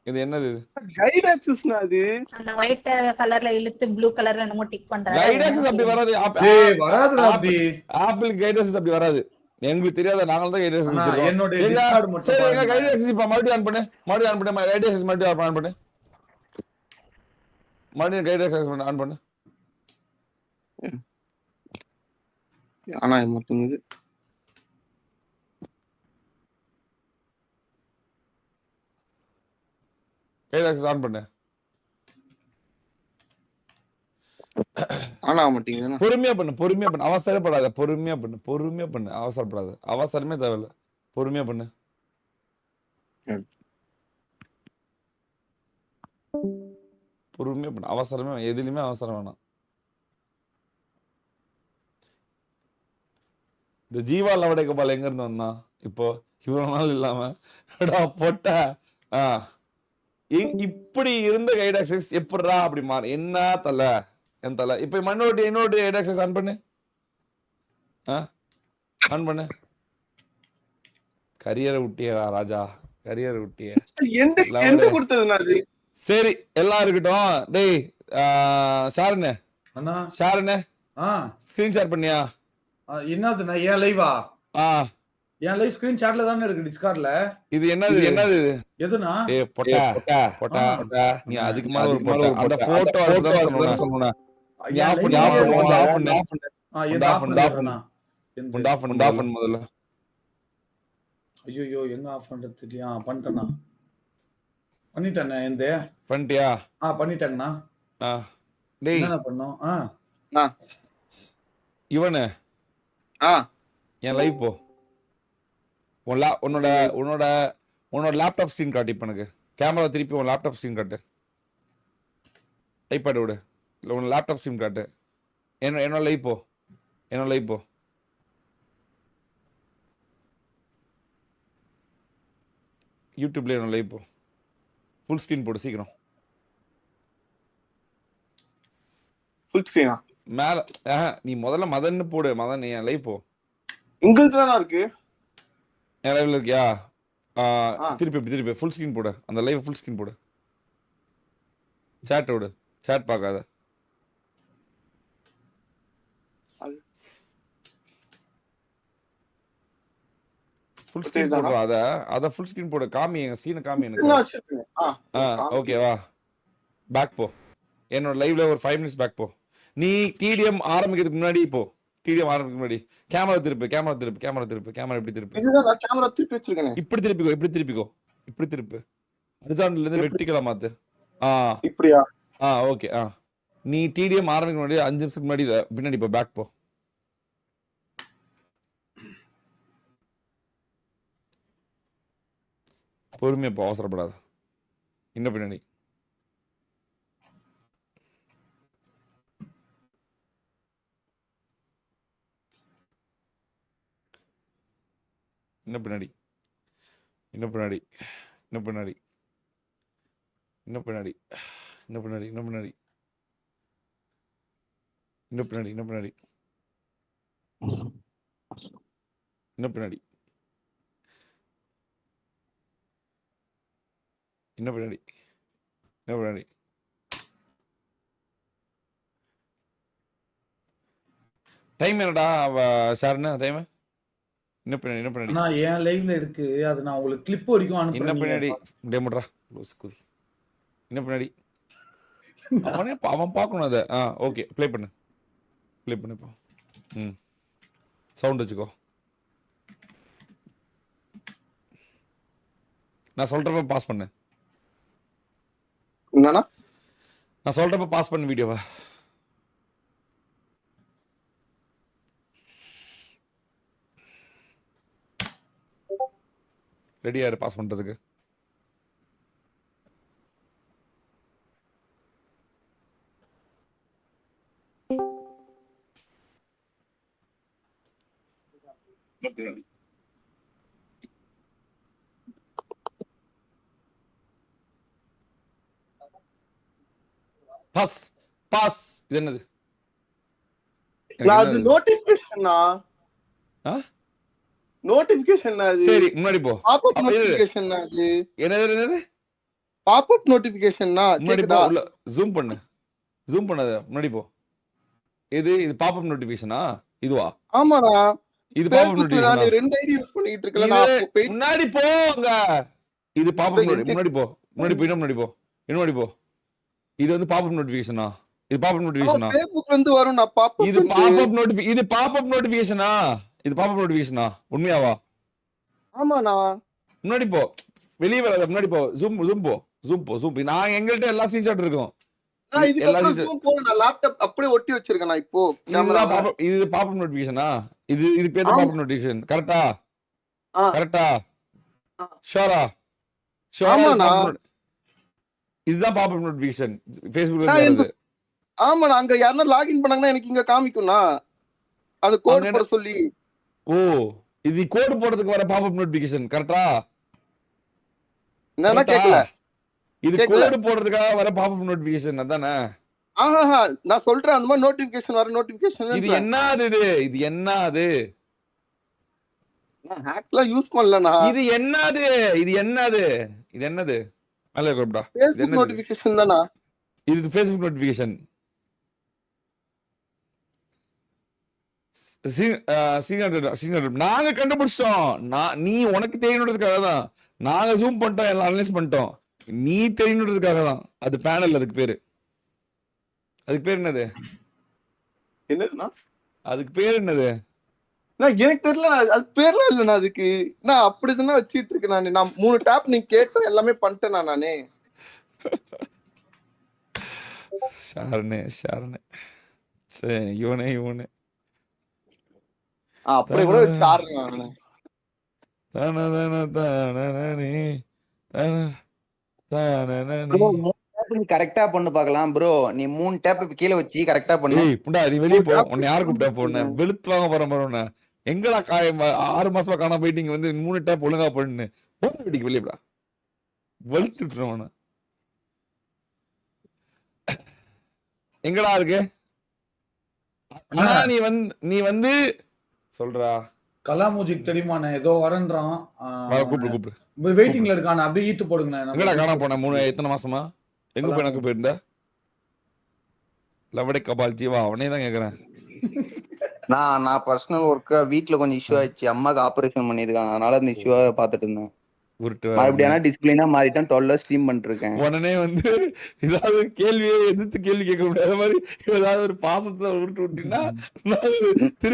இது என்னது? இது கைட் ஆக்சஸ்னா. அது அந்த ஒயிட் கலர்ல இழுத்து ப்ளூ கலர்ல என்னமோ டிக் பண்றாரு. கைட் ஆக்சஸ் அப்படி வராது. வராதுடா அப்படி. ஆப்பிள் கைட் ஆக்சஸ் அப்படி வராது. எங்களுக்கு தெரியாத, நாங்க தான் கைட் ஆக்சஸ் வச்சிருக்கோம். என்னோட டிஸ்கார்ட் மட்டும் சரி எங்க கைட் ஆக்சஸ் இப்ப மறுபடியும் ஆன் பண்ணு. கைட் ஆக்சஸ் மறுபடியும் ஆன் பண்ணு. மறுபடியும் கைட் ஆக்சஸ் ஆன் பண்ணு. ஆனா மாட்டேங்குது. கைட் ஆக்சஸ் ஆன் பண்ணு. ஆனா மாட்டேங்குது. பொறுமையா பண்ணு. அவசரப்படாத. பொறுமையா பண்ணு. அவசரப்படாத. அவசரமே தேவையில்ல. பொறுமையா பண்ணு. பொறுமையா பண்ணு. அவசரமே எதுலயுமே அவசரம் வேணாம். இந்த ஜீவா லவடை கோபால் எங்க இருந்து வந்தான் இப்போ இவ்வளவு நாள் இல்லாம பொட்ட இப்படி இருந்த கைட் ஆக்சஸ் எப்படிரா அப்படி மாறு? என்ன தலை என் தலை. இப்ப இன்னொரு கைட் ஆக்சஸ் ஆன் பண்ணு. ஆன் பண்ணு. கரியரை விட்டியா ராஜா, கரியரை விட்டிய. எந்த கொடுத்ததுன்னா அது? சரி எல்லாம் இருக்கட்டும். டேய் ஷாருண்ணே ஸ்கிரீன் ஷேர் பண்ணியா? என்னதுண்ணா? ஏன் லைவா? என் லைவ் ஸ்கிரீன் ஷாட்ல தானே இருக்கு டிஸ்கார்ட்ல. இது என்னது? எதுனா? ஏய் பொட்டா நீ அதுக்கு மேல ஒரு பொட்டா. அந்த போட்டோ சொன்னேனா? நீ ஆஃப் பண்ணு. ஆஃப் பண்ணு முதல்ல. ஐயோ எங்க ஆஃப் பண்றது தெரியல. பண்ணிட்டேனா? பண்ணிட்டேனே. எந்த பண்ணிட்டியா? பண்ணிட்டேங்கண்ணா. டேய் என்ன பண்ணோம்? இவனே என் லைவ் போ. உன்னோட லேப்டாப் ஸ்கிரீன் காட்டு. இப்போ எனக்கு கேமரா திருப்பி உன் லேப்டாப் ஸ்கிரீன் காட்டு. ஐபேட் விடு. இல்லை உன் லேப்டாப் ஸ்கிரீன் காட்டு. என்னோட லைவ் போ. யூடியூப்ல என்னோட லைவ் போ. ஃபுல் ஸ்கிரீன் போடு சீக்கிரம். ஃபுல் ஸ்கிரீனா? மேல நீ முதல்ல மதன்னு போடு. மதன் என் லைவ் போ. உங்களுக்கு தானா இருக்கு? என் லைவ்ல இருக்கியா? திருப்பி ஃபுல் ஸ்கிரீன் போடு. அந்த லைவ் ஃபுல் ஸ்கிரீன் போடு. சாட் விடு. சாட் பார்க்காத. ஃபுல் ஸ்கிரீன் போடு. அத ஃபுல் ஸ்கிரீன் போடு. காமி எங்க ஸ்கிரீனை காமி எனக்கு. ஓகேவா? பேக் போ. என்னோட லைவ்ல ஒரு 5 minutes பேக் போ. நீ டிடிஎம் ஆரம்பிக்கிறதுக்கு முன்னாடி போ. கேமரா திருப்பு. கேமரா இப்படி திருப்பு. இதுதான் கேமரா திருப்பி வச்சிருக்கேன். இப்படி திருப்பிக்கோ. இப்படி திருப்பு. ஹரிசாண்டல்ல இருந்து வெர்டிகலா மாத்து. இப்படியா? ஓகே. நீ டிடிஎம் ஆரம்பிக்க முன்னாடி 5 நிமிஷத்துக்கு முன்னாடி பின்னாடி போ. பேக் போ. பொறுமையா போ. அவசரப்படாத. இன்னும் பின்னாடி. இன்னும் பின்னாடி. டைம் என்னடா ஷாருன்னு டைம்? இன்னும் பின்னாடி. நான் என் லைவ்ல இருக்கு. அது நான் உங்களுக்கு கிளிப் வரைக்கும் அனுப்புறேன். இன்னும் பின்னாடி. டேமோட்ரா லூஸ் குதி. இன்னும் பின்னாடி. அவன் பார்க்கணும் அதை. ஓகே ப்ளே பண்ணு இப்போ. சவுண்ட் வச்சுக்கோ. நான் சொல்றப்ப பாஸ் பண்ணு. என்னன்னா? நான் சொல்றப்ப பாஸ் பண்ணு வீடியோவை. ரெடியா இரு பாஸ் பண்றதுக்கு. Pass pass. இது என்னது? எனக்கு அது என்னது? நோட்டிபிகேஷனா? ஆ? நோட்டிபிகேஷன் அது. சரி முன்னாடி போ. பாப்அப் அப்ப இது நோட்டிபிகேஷன் அது. என்னது? பாப்அப் நோட்டிபிகேஷன்னா முன்னாடி போ. கேக்குதா? உள்ள ஜூம் பண்ணு. ஜூம் பண்ணாத. முன்னாடி போ. இது பாப்அப் நோட்டிஃபிகேஷனா? இதுவா? ஆமாடா. இது பாப்அப் Facebookல நான் நோட்டிஃபிகேஷனா? 2 ஐடி யூஸ் பண்ணிட்டு இருக்கல. நான் இது அப்போ போய் முன்னாடி போங்க. இது பாப்அப் இந்த- முன்னாடி போ. முன்னாடி போ. இன்னும் முன்னாடி போ. இது வந்து பாப்அப் நோட்டிஃபிகேஷனா? இது பாப்அப் நோட்டிஃபிகேஷனா? Facebookல இருந்து வரும். நான் பாப்அப் இது பாப்அப் நோட்டிஃபிகேஷனா? இது பாப்அப் நோட்டிஃபிகேஷனா? உண்மையாவா? ஆமாண்ணா. முன்னாடி போ. வெளியே வராத. முன்னாடி போ. ஜூம் போ. நான் எங்கள்கிட்ட எல்லா ஸ்கிரீன்ஷாட் இருக்கும். நான் எல்லா இதுக்கப்புறம் screenshot- zoom போல நான் லேப்டாப் அப்படியே ஒட்டி வச்சிருக்கேன் நான் இப்போ கேமரா. இது பாப்அப் நோட்டிஃபிகேஷனா? இது பேர் ஆமா. Pop-up notification. கரெக்ட்டா? ஆ. கரெக்ட்டா? ஆ. ஷூரா? ஆமாண்ணா. இதுதான் பாப்அப் நோட்டிஃபிகேஷன். Facebookல நான் இருந்து வருது. ஆமாண்ணா. அங்க யாருன்னா லாகின் பண்ணாங்கன்னா எனக்கு இங்க காமிக்கும்னா அது கோட் அங்க போட சொல்லி. ஓ, இது கோட் போடுறதுக்கு வர பாப்அப் நோட்டிஃபிகேஷன். கரெக்ட்டா? என்னன்னா கேக்கல. இது கேக்கல. கோட் போடுறதுக்காக வர பாப்அப் நோட்டிஃபிகேஷன் அதானே? ஆஹா நான் சொல்றேன் அந்த மாதிரி நோட்டிபிகேஷன் வர இது நோட்டிபிகேஷன். இது என்னது? நான் ஹேக்லாம் யூஸ் பண்ணலண்ணா. இது என்னது? மேல இருக்கடா. இது Facebook என்னது? நோட்டிபிகேஷன் தானா? இது Facebook நோட்டிஃபிகேஷன். நாங்க கண்டுபிடிச்சோம். நீ உனக்கு தெரியணுன்றதுக்காக தான் நாங்க ஜூம் பண்ணிட்டோம், எல்லாம் அனலைஸ் பண்ணிட்டோம். நீ தெரியணுன்றதுக்காக தான். அது பேனல். அதுக்கு பேர் என்னது? என்னதுண்ணா? அதுக்கு பேர் என்னது? எனக்கு தெரியல. அது பேர்லாம் இல்லண்ணா அதுக்கு. நான் அப்படிதானே வச்சிட்டு இருக்கேன். நான் 3 டேப் நீங்க கேட்ட எல்லாமே பண்ணிட்டேன் நானே. ஷாரணே. சரி இவனே அப்படியே கூட வச்சு ஆடுறேன் நானு. கரெக்டா பண்ணு பாக்கலாம் ப்ரோ. நீ 3 டேப் கீழ வச்சு கரெக்டா பண்ணு. ஏய் புண்டா, நீ வெளியே போ. உன்னை யாரு கூப்பிட்டா போன? வெளுத்து வாங்க போற மாதிரி. எங்கடா 6 மாசமா காணாம போயிட்டு இங்க வந்து 3 டேப் ஒழுங்கா பண்ணு. வீட்டுக்கு வெளியே போடா. வெளுத்து விட்டுருவான. எங்கடா இருக்கு? ஆனா நீ வந்து சொல்றா. கலாமூஜிக்கு தெரியுமாண்ணே? ஏதோ வரன்றான். கூப்பிடு. வெயிட்டிங்ல இருக்கான். அப்படியே ஈத்து போடுங்கண்ணே. எங்கடா காணாம போன? எத்தனை மாசமா? எங்க போய் எனக்கு போயிருந்த? லவடே கபால் ஜீவா அவனே தான் கேக்குறேன். நான் பர்சனல் ஒர்க்கா வீட்ல கொஞ்சம் இஷ்யூ ஆயிடுச்சு. அம்மாக்கு ஆபரேஷன் பண்ணிருக்காங்க. அதனால அந்த இஷ்யூவை பாத்துட்டு இருந்தேன். மறுபடியும் டிஸ்பிளினா மாறிட்டேன். 12 ஸ்ட்ரீம் பண்ணிட்டு இருக்கேன். உடனே வந்து ஏதாவது கேள்வியை எதிர்த்து கேள்வி கேட்க முடியாத மாதிரி ஏதாவது ஒரு பாசத்தை உருட்டு விட்டீங்கன்னா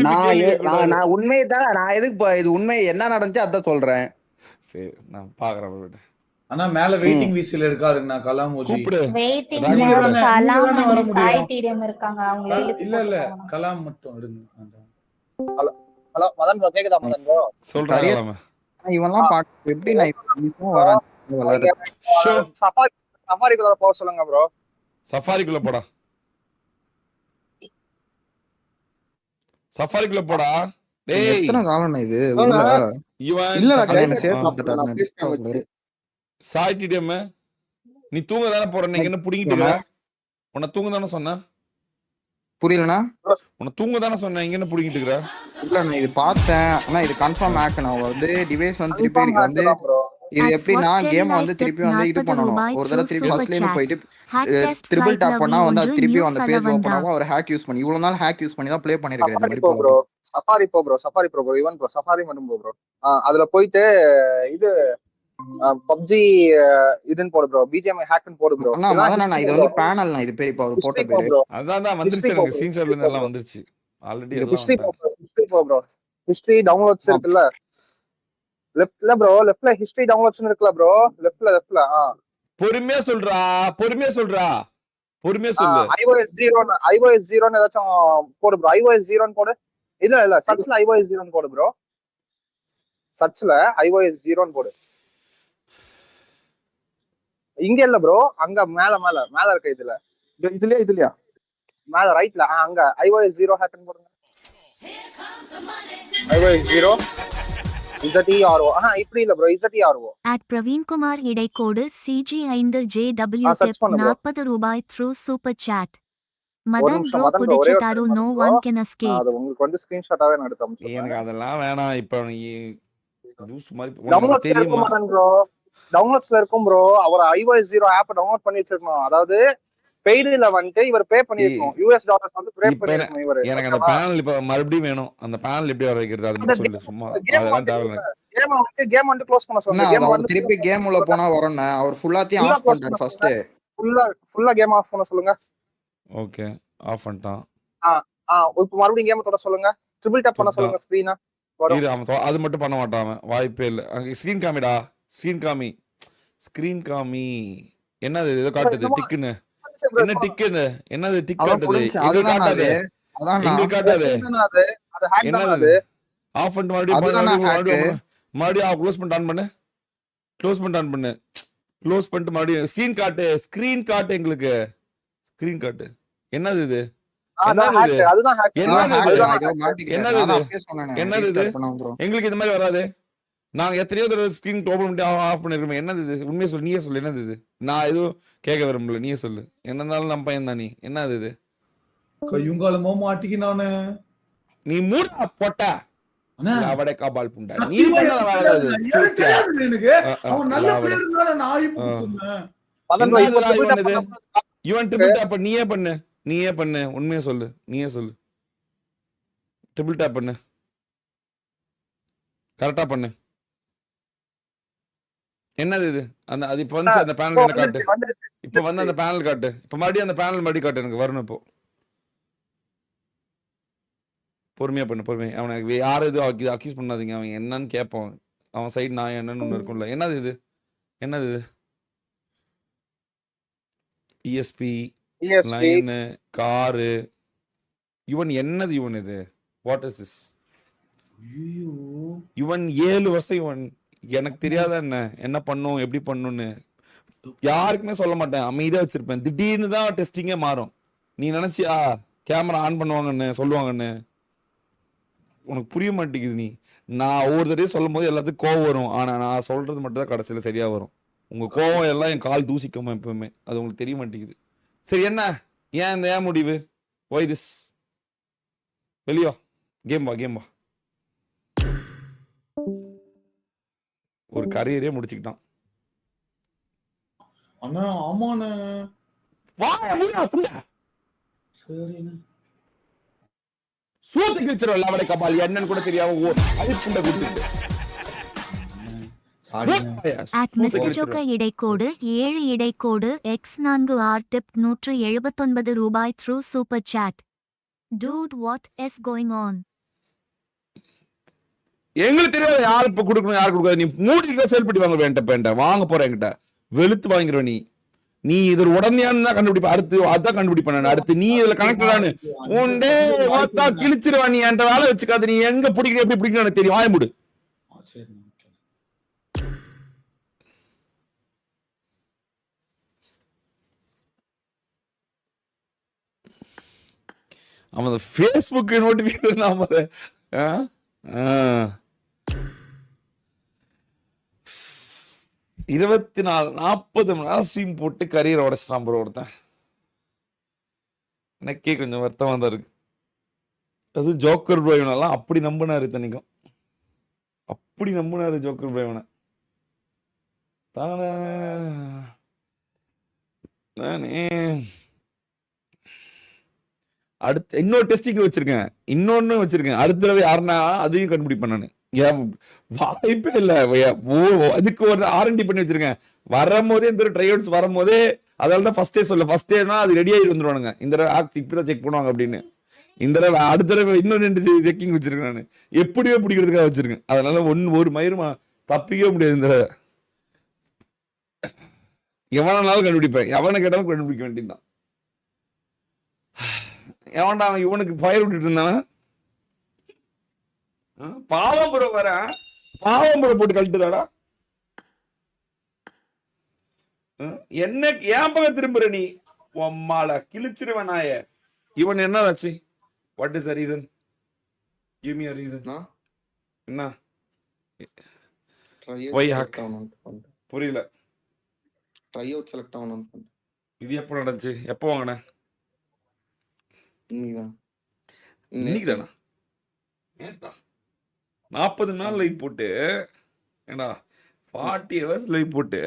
நான் உண்மையதான். நான் எதுக்கு இது உண்மை என்ன நடந்துச்சு அதான் சொல்றேன். சரி நான் பாக்குறேன். ஆனா மேல வெயிட்டிங் விசில இருக்காருண்ணா கலாமூஜி. கூப்பிடு. இருக்காங்க. அவங்களே இல்ல கலாம் மட்டும் இருங்க. ஹலோ மதன் ப்ரோ, கேக்குதா மதன் ப்ரோ? சொல்றேன். இவன்லாம் பாக்க எப்படி சஃபாரிக்குள்ள போக சொல்லுங்க ப்ரோ. சஃபாரிக்குள்ள போடா. சஃபாரிக்குள்ள போடா. டேய் எத்தனை காலம் இது? இவன் இல்ல சாய்டிடிஎம் நீ தூங்க தானே போற? நீங்க என்ன புடிங்கிட்டு உன்னை தூங்க தானே சொன்ன? புரியலண்ணா. உன்னை தூங்க தானே சொன்ன. இங்க என்ன புடிங்கிட்டு இருக்கற? இல்ல நான் இது பார்த்தேன். ஆனா இது கன்ஃபார்ம் ஆக்கணும். வந்து டிவைஸ் வந்து திருப்பி இருக்கு வந்து இது எப்படின்னா கேம் வந்து திருப்பி வந்து இது பண்ணணும். ஒரு தடவை திருப்பி ஃபர்ஸ்ட்ல இருந்து போயிட்டு ட்ரிபிள் டாப் பண்ணா வந்து அது திருப்பி அந்த பேஜ் ஓபன் ஆகும். ஒரு ஹேக் யூஸ் பண்ணி இவ்வளவு நாள் ஹேக் யூஸ் பண்ணி தான் ப்ளே பண்ணிருக்கேன். இந்த மாதிரி bro safari bro even bro safari மட்டும் ப்ரோ. அதுல போயிட்டு இது பப்ஜி இதுன்னு போடு ப்ரோ. பிஜிஎம் ஹேக்னு போடு ப்ரோ. அண்ணா இது வந்து பேனல்னா இது பேர் இப்ப அவர் போட்ட பேரு. அதான் வந்துருச்சு. எனக்கு ஸ்கிரீன்ஷாட்ல இருந்து எல்லாம் வந்துருச்சு. ஆல்ரெடி எல்லாம் ஹிஸ்டரி ப்ரோ. ஹிஸ்டரி டவுன்லோட்ஸ் இருக்குல்ல லெஃப்ட்ல ப்ரோ. லெஃப்ட்ல ஹிஸ்டரி டவுன்லோட்ஸ் இருக்குல்ல ப்ரோ. லெஃப்ட்ல பொறுமையா சொல்றா. iOS 0 ஏதாச்சும் போடு ப்ரோ. iOS 0 போடு. இல்ல சர்ச்ல iOS 0 போடு ப்ரோ. சர்ச்ல iOS 0 போடு. இங்க இல்ல ப்ரோ. அங்க மேல இருக்க இதுலயா மேல ரைட்ல அங்க iOS 0 ஹேக்கன் போடுங்க. iOS 0 ZERO இப்படி இல்ல bro ZERO At Praveen Kumar இடைக்கோடு CG5JW search tip பண்ணு bro. 40 ரூபாய் through super chat. ஒரு Madan நிமிஷம் bro மதன் bro ஒரே ஒரு புதிச்சட்டாரு second no bro. one can நான் escape. அது உங்களுக்கு வந்து ஸ்கிரீன்ஷாட்டாவே நான் எடுத்து எனக்கு அனுப்பிச்சிடுறேன். அதெல்லாம் வேணாம். இப்போ நீ லூஸ் மாதிரி உனக்கு டவுன்லோட்ஸ்ல இருக்கும் தெரியுமா? மதன் ப்ரோ. டவுன்லோட்ஸ்ல இருக்கும் ப்ரோ. அவர் iOS 0 ஆப் டவுன்லோட் பண்ணி வச்சிருக்கணும். அதாவது பெய்டுல வந்துட்டு இவர் பே பண்ணிருக்கணும். US டாலர்ஸ் வந்து பே இப்ப பண்ணிருக்கணும் இவரு. எனக்கு அந்த பேனல் இப்ப மறுபடியும் வேணும். அந்த பேனல் எப்படி வர வைக்கிறது அது மட்டும் சொல்லு. சும்மா கேம் அதெல்லாம் வந்து தேவையில்லை. கேம் வந்து க்ளோஸ் பண்ண அண்ணா சொல்லுங்க. அது கேம் அவர் வந்து திருப்பி கேம் உள்ள போனா வரும்ண்ணா. அவர் ஃபுல்லாத்தையும் full-ஆ ஆஃப் close பண்ணிட்டாரு பண்ண ஃபர்ஸ்ட். ஃபுல்லா கேம் ஆஃப் பண்ண சொல்லுங்க. ஓகே ஆஃப் பண்ணிட்டான். இப்போ மறுபடியும் கேம் தொட சொல்லுங்க. ட்ரிபிள் டேப் பண்ண சொல்லுங்க ஸ்கிரீனை. வரும். இரு அவன் அது மட்டும் பண்ண மாட்டான் அவன். வாய்ப்பே இல்லை. அங்கே ஸ்க்ரீன் காமிடா. ஸ்க்ரீன் காமி. என்னது ஏதோ காட்டுது டிக்குன்னு. என்ன டிக்குன்னு? என்னது டிக் அதான் காட்டுது? முடிஞ்சு. எங்க அதுதான் காட்டாது? அது. அதான்ண்ணா. எங்க காட்டாது? அது ஹேக் தான அது. என்னது? ஆஃப் பண்ணிட்டு அதுதானா மறுபடியும் மறுபடியும் க்ளோஸ் பண்ணிட்டு ஆன் பண்ணு. க்ளோஸ் பண்ணிட்டு மறுபடியும் ஸ்க்ரீன் காட்டு எங்களுக்கு. ஸ்க்ரீன் காட்டு. என்னது இது? அதான் என்னது ஹேக். இது? அதுதான் ஹேக். என்னது அதான் hack இது? தான். இதோ மாட்டிக்கிட்டாரு. என்னது நான் இது? அப்பவே சொன்னேனே, என்னது இது? restart பண்ண வந்துரும். எங்களுக்கு இந்த மாதிரி வராது. நாங்க எத்தனையோ தடவை ஸ்க்ரீன் ஓபன் பண்ணிட்டு ஆஃப் பண்ணிருக்கோம். என்னது இது? உண்மையை சொல்லு. நீயே சொல்லு. என்னது இது? நான் எதுவும் கேட்க விரும்பல. நீயே சொல்லு. என்ன இருந்தாலும் நம்ம பையன் தான் நீ. என்னது இது? கையுங்காலமா மாட்டிக்கினானே. நீ மூடா போட்டா அண்ணா, லாவடே காபால் புண்டா. நீ சத்தியமா பண்ணல எனக்கு வேலை அது. எனக்கு தெரியாது எனக்கு. அவன் நல்ல லாவடே. பிளேயர் தானே நான் இப்போ சொன்னேன். மதன் bro, இப்போ என்னதுடா triple இவன் tap இது? பண்ணா இவன் ட்ரிபிள் டேப் நீயே பண்ணு. உண்மையை சொல்லு. நீயே சொல்லு. ட்ரிபிள் டேப் பண்ணு. கரெக்டா பண்ணு. என்னது இது? அது இப்போ வந்து அந்த பேனல் என்ன காட்டு. வந்துருச்சு. இப்போ வந்து அந்த பேனல் காட்டு. இப்போ மறுபடியும் அந்த பேனல் மறுபடியும் காட்டு. எனக்கு வரணும் இப்போ. பொறுமையா பண்ணு. அவனுக்கு யாரும் எதுவும் அக்யூஸ் பண்ணாதீங்க. அவன் என்னன்னு கேட்பான். அவன் சைடு நான் என்னன்னு ஒன்று இருக்கும்ல. என்னது இது? ESP ESP லைனு காரு இவன் என்னது இவன் இது? What is this? ஐயோ, இவன் 7 வருஷம் இவன் எனக்கு தெரியாத என்ன பண்ணும் எப்படி பண்ணுன்னு யாருக்குமே சொல்ல மாட்டேன். அமைதியா வச்சிருப்பேன். திடீர்னு தான் டெஸ்டிங்கே மாறும். நீ நினைச்சியா கேமரா ஆன் பண்ணுவாங்கன்னு சொல்லுவாங்கன்னு? உனக்கு புரிய மாட்டேங்குது. நான் ஒவ்வொரு தடவையும் சொல்லும் போது எல்லாத்துக்கும் கோவம் வரும். ஆனா நான் சொல்றது மட்டும் தான் கடைசியில சரியா வரும். உங்க கோவம் எல்லாம் என் கால் தூசிக்குமா எப்பவுமே. அது உங்களுக்கு தெரிய மாட்டேங்குது. சரி என்ன ஏன் முடிவு? Y this? வெளியோ கேம் வா. ஒரு கரியரே முடிச்சுக்கிட்டான். அண்ணா ஆமாண்ணே. சரிண்ணே. சூத்து கிழிச்சிரும் லாவடை கபால் என்னன்னு கூட தெரியாம அது புண்டை கொடுத்துட்டு At Mr. Joker இடைக்கோடு 7 இடைக்கோடு X4R tip 179 ரூபாய் through super chat. Dude, what is going on? எங்களுக்கு தெரியாது யார் இப்ப கொடுக்கணும் யார் கொடுக்காது. நீ மூடிட்டு செயல்பட்டு வாங்க வேண்ட வாங்க போற என்கிட்ட வெளுத்து வாங்கிடுவ. நீ இது உடனேயானு தான் கண்டுபிடிப்ப. அடுத்து அதான் கண்டுபிடிப்பேன். அடுத்து நீ இதுல கனெக்டடானு உண்டே மொத்தா கிழிச்சிருவா. நீ என்கிட்ட வேலை வச்சுக்காது. நீ எங்க பிடிக்கிற எப்படி பிடிக்கணும் எனக்கு தெரியும். வாய மூடு. சரிண்ணே. அவன் ஃபேஸ்புக் நோட்டிபிகேஷன் 24-40 மணி நேரம் ஸ்ட்ரீம் போட்டு கரியர் உடைச்சிட்டான் ப்ரோ ஒருத்தன். எனக்கே கொஞ்சம் வருத்தமா தான் இருக்கு. அது ஜோக்கர் ப்ரோ இவனெல்லாம் அப்படி நம்பினாரு தனிக்கும். அப்படி நம்பினாரு ஜோக்கர் ப்ரோ இவனை. நானே அடுத்து இன்னொரு டெஸ்டிங் இன்னொன்னு வச்சிருக்கேன். அடுத்த தடவை யாருன்னா அதையும் கண்டுபிடிப்பேன் நான். வாய்ப்பே இல்லை. அதுக்கு ஒரு R&D பண்ணி வச்சிருக்கேன். வரும்போதே இந்த ட்ரை அவுட்ஸ் வரும்போதே அதனால தான் ஃபர்ஸ்ட் டேனா அது ரெடி ஆகி வந்துருவானுங்க. இந்த தடவை இப்படிதான் செக் பண்ணுவாங்க அப்படின்னு. இந்த தடவை அடுத்த தடவை இன்னும் 2 செக்கிங் வச்சிருக்கேன் நான். எப்படியோ பிடிக்கிறதுக்காக வச்சிருக்கேன். அதனால ஒரு மயிருமா தப்பிக்கவே முடியாது. இந்த தடவை எவனாலும் கண்டுபிடிப்பேன். எவனை கேட்டாலும் கண்டுபிடிக்க வேண்டியதுதான். எவன்டா இவனுக்கு ஃபயர் விட்டுட்டு இருந்தான். பாவம்புரம் வர பாவம்புரம் போட்டு கழட்டுதாடா. என்ன ஏன் பக்கம் திரும்புற நீ? உம்மால கிழிச்சிருவேன் நாய. இவன் என்ன ஆச்சு? What is the reason? Give me a reason. என்ன Why ட்ரை hack? செலக்ட் ஆகணும்னு பண்ணிட்டேன். புரியல. ட்ரை அவுட் செலக்ட் ஆகணும்னு பண்ணிட்டேன். இது எப்போ நடந்துச்சு? எப்போ வாங்கின? இன்னைக்குதான். இன்னைக்கு தானா? நேத்தா? 40 நாள் லைவ் போட்டு ஏண்டா 40 hours லைவ் போட்டு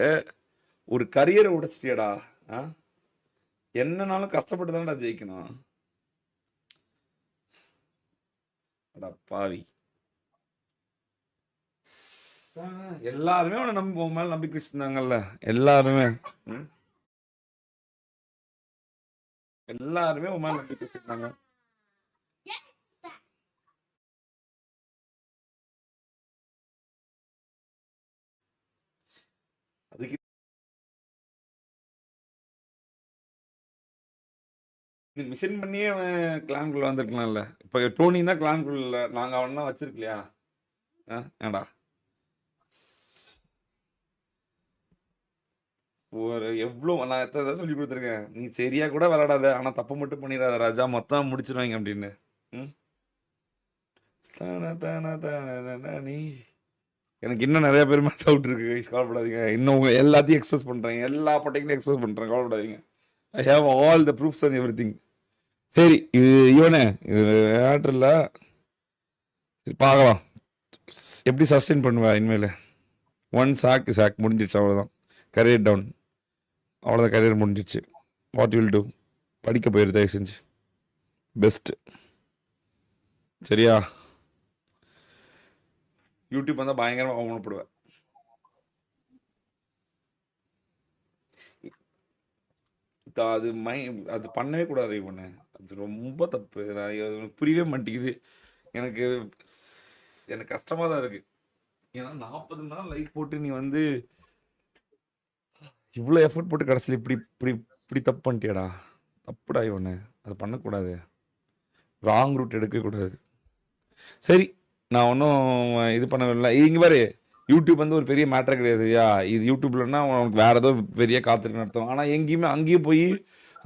ஒரு கரியரை உடைச்சிட்டியடா. என்னனாலும் கஷ்டப்பட்டு தானடா ஜெயிக்கணும். அடா பாவி. எல்லாருமே உன்னை நம்பி உன் மேல நம்பிக்கை வச்சிருந்தாங்கல்ல, எல்லாருமே எல்லாருமே உன் மேல நம்பிக்கை வச்சிருந்தாங்க. அதுக்கு நீ மிஷன் பண்ணியே அவன் கிளான்குள்ள வந்திருக்கலாம்ல. இப்ப டோனி தான் கிளான்குள்ள, நாங்க அவன் தான் வச்சிருக்கலையா? ஏண்டா ஒரு எவ்வளோ நான் எத்தனை தடவை சொல்லி கொடுத்துருக்கேன், நீ சரியா கூட விளையாடாத, ஆனா தப்பு மட்டும் பண்ணிடாத ராஜா, மொத்தம் முடிச்சிருவாங்க அப்படின்னு. நீ எனக்கு இன்னும் நிறைய பேர் மேலே டவுட் இருக்கு கைஸ், கவலைப்படாதீங்க. இன்னும் உங்க எல்லாத்தையும் எக்ஸ்பிரஸ் பண்றேன், எல்லா பட்டைகளையும் எக்ஸ்பிரஸ் பண்றேன், கவலைப்படாதீங்க. I have all the proofs and every thing. சரி, இது இவனே இது ஆட்ரில் பார்க்கலாம் எப்படி சஸ்டெயின் பண்ணுவேன் இனிமேல். ஒன் சாக் முடிஞ்சிச்சு, அவ்வளோதான். கரியர் டவுன், அவ்வளோதான், கரியர் முடிஞ்சிச்சு. What will do? படிக்க போயிரு தயவு செஞ்சு, பெஸ்ட்டு. சரியா? யூடியூப் வந்தால் பயங்கரமாக அவமானப்படுவேன். அது அது பண்ணவே கூடாது இவனு, அது ரொம்ப தப்பு. நான் எனக்கு புரியவே மாட்டேங்குது. எனக்கு எனக்கு கஷ்டமாக தான் இருக்குது. ஏன்னா 40 நாள் லைஃப் போட்டு நீ வந்து இவ்வளோ எஃபர்ட் போட்டு கடைசியில் இப்படி இப்படி இப்படி தப்பு பண்ணிட்டியாடா. தப்புடா இவனு, அது பண்ணக்கூடாது. ராங் ரூட் எடுக்கக்கூடாது. சரி, நான் ஒன்றும் இது பண்ணவில்லை. இங்கே பாரு, யூடியூப் வந்து ஒரு பெரிய மேட்டர் கிடையாது. சரியா? இது யூடியூப்லன்னா உனக்கு வேறு ஏதோ பெரிய காத்திருக்கு நடத்தும். ஆனால் எங்கேயுமே அங்கேயும் போய்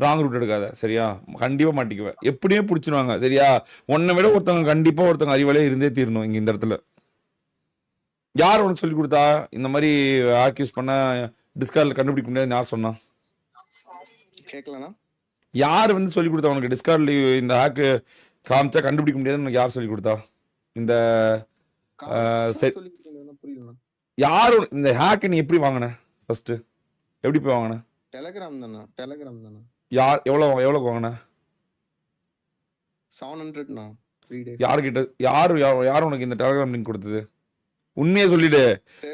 ராங் ரூட் எடுக்காத. சரியா? கண்டிப்பாக மாட்டிக்குவேன், எப்படியே பிடிச்சிருவாங்க. சரியா? உன்னை விட ஒருத்தவங்க கண்டிப்பாக ஒருத்தவங்க அறிவாலே இருந்தே தீரணும் இங்கே இந்த இடத்துல. யார் உனக்கு சொல்லி கொடுத்தா இந்த மாதிரி ஆக்யூஸ் பண்ண டிஸ்கார்டில் கண்டுபிடிக்க முடியாதுன்னு யார் சொன்னா? கேட்கலண்ணா. யார் வந்து சொல்லி கொடுத்தா உனக்கு டிஸ்கார்டில் இந்த ஹேக்கு காமிச்சா கண்டுபிடிக்க முடியாதுன்னு உனக்கு யார் சொல்லி கொடுத்தா? இந்த யார் இந்த ஹேக்கை நீ எப்படி வாங்கின? ஃபர்ஸ்ட் எப்படி போய் வாங்கின? டெலிகிராம் தானே. யார் எவ்வளோ வாங்கின? 700ண்ணா. 3 days. யார்கிட்ட? யார் உனக்கு இந்த டெலிகிராம் லிங்க் கொடுத்தது? உண்மையே சொல்லிடு,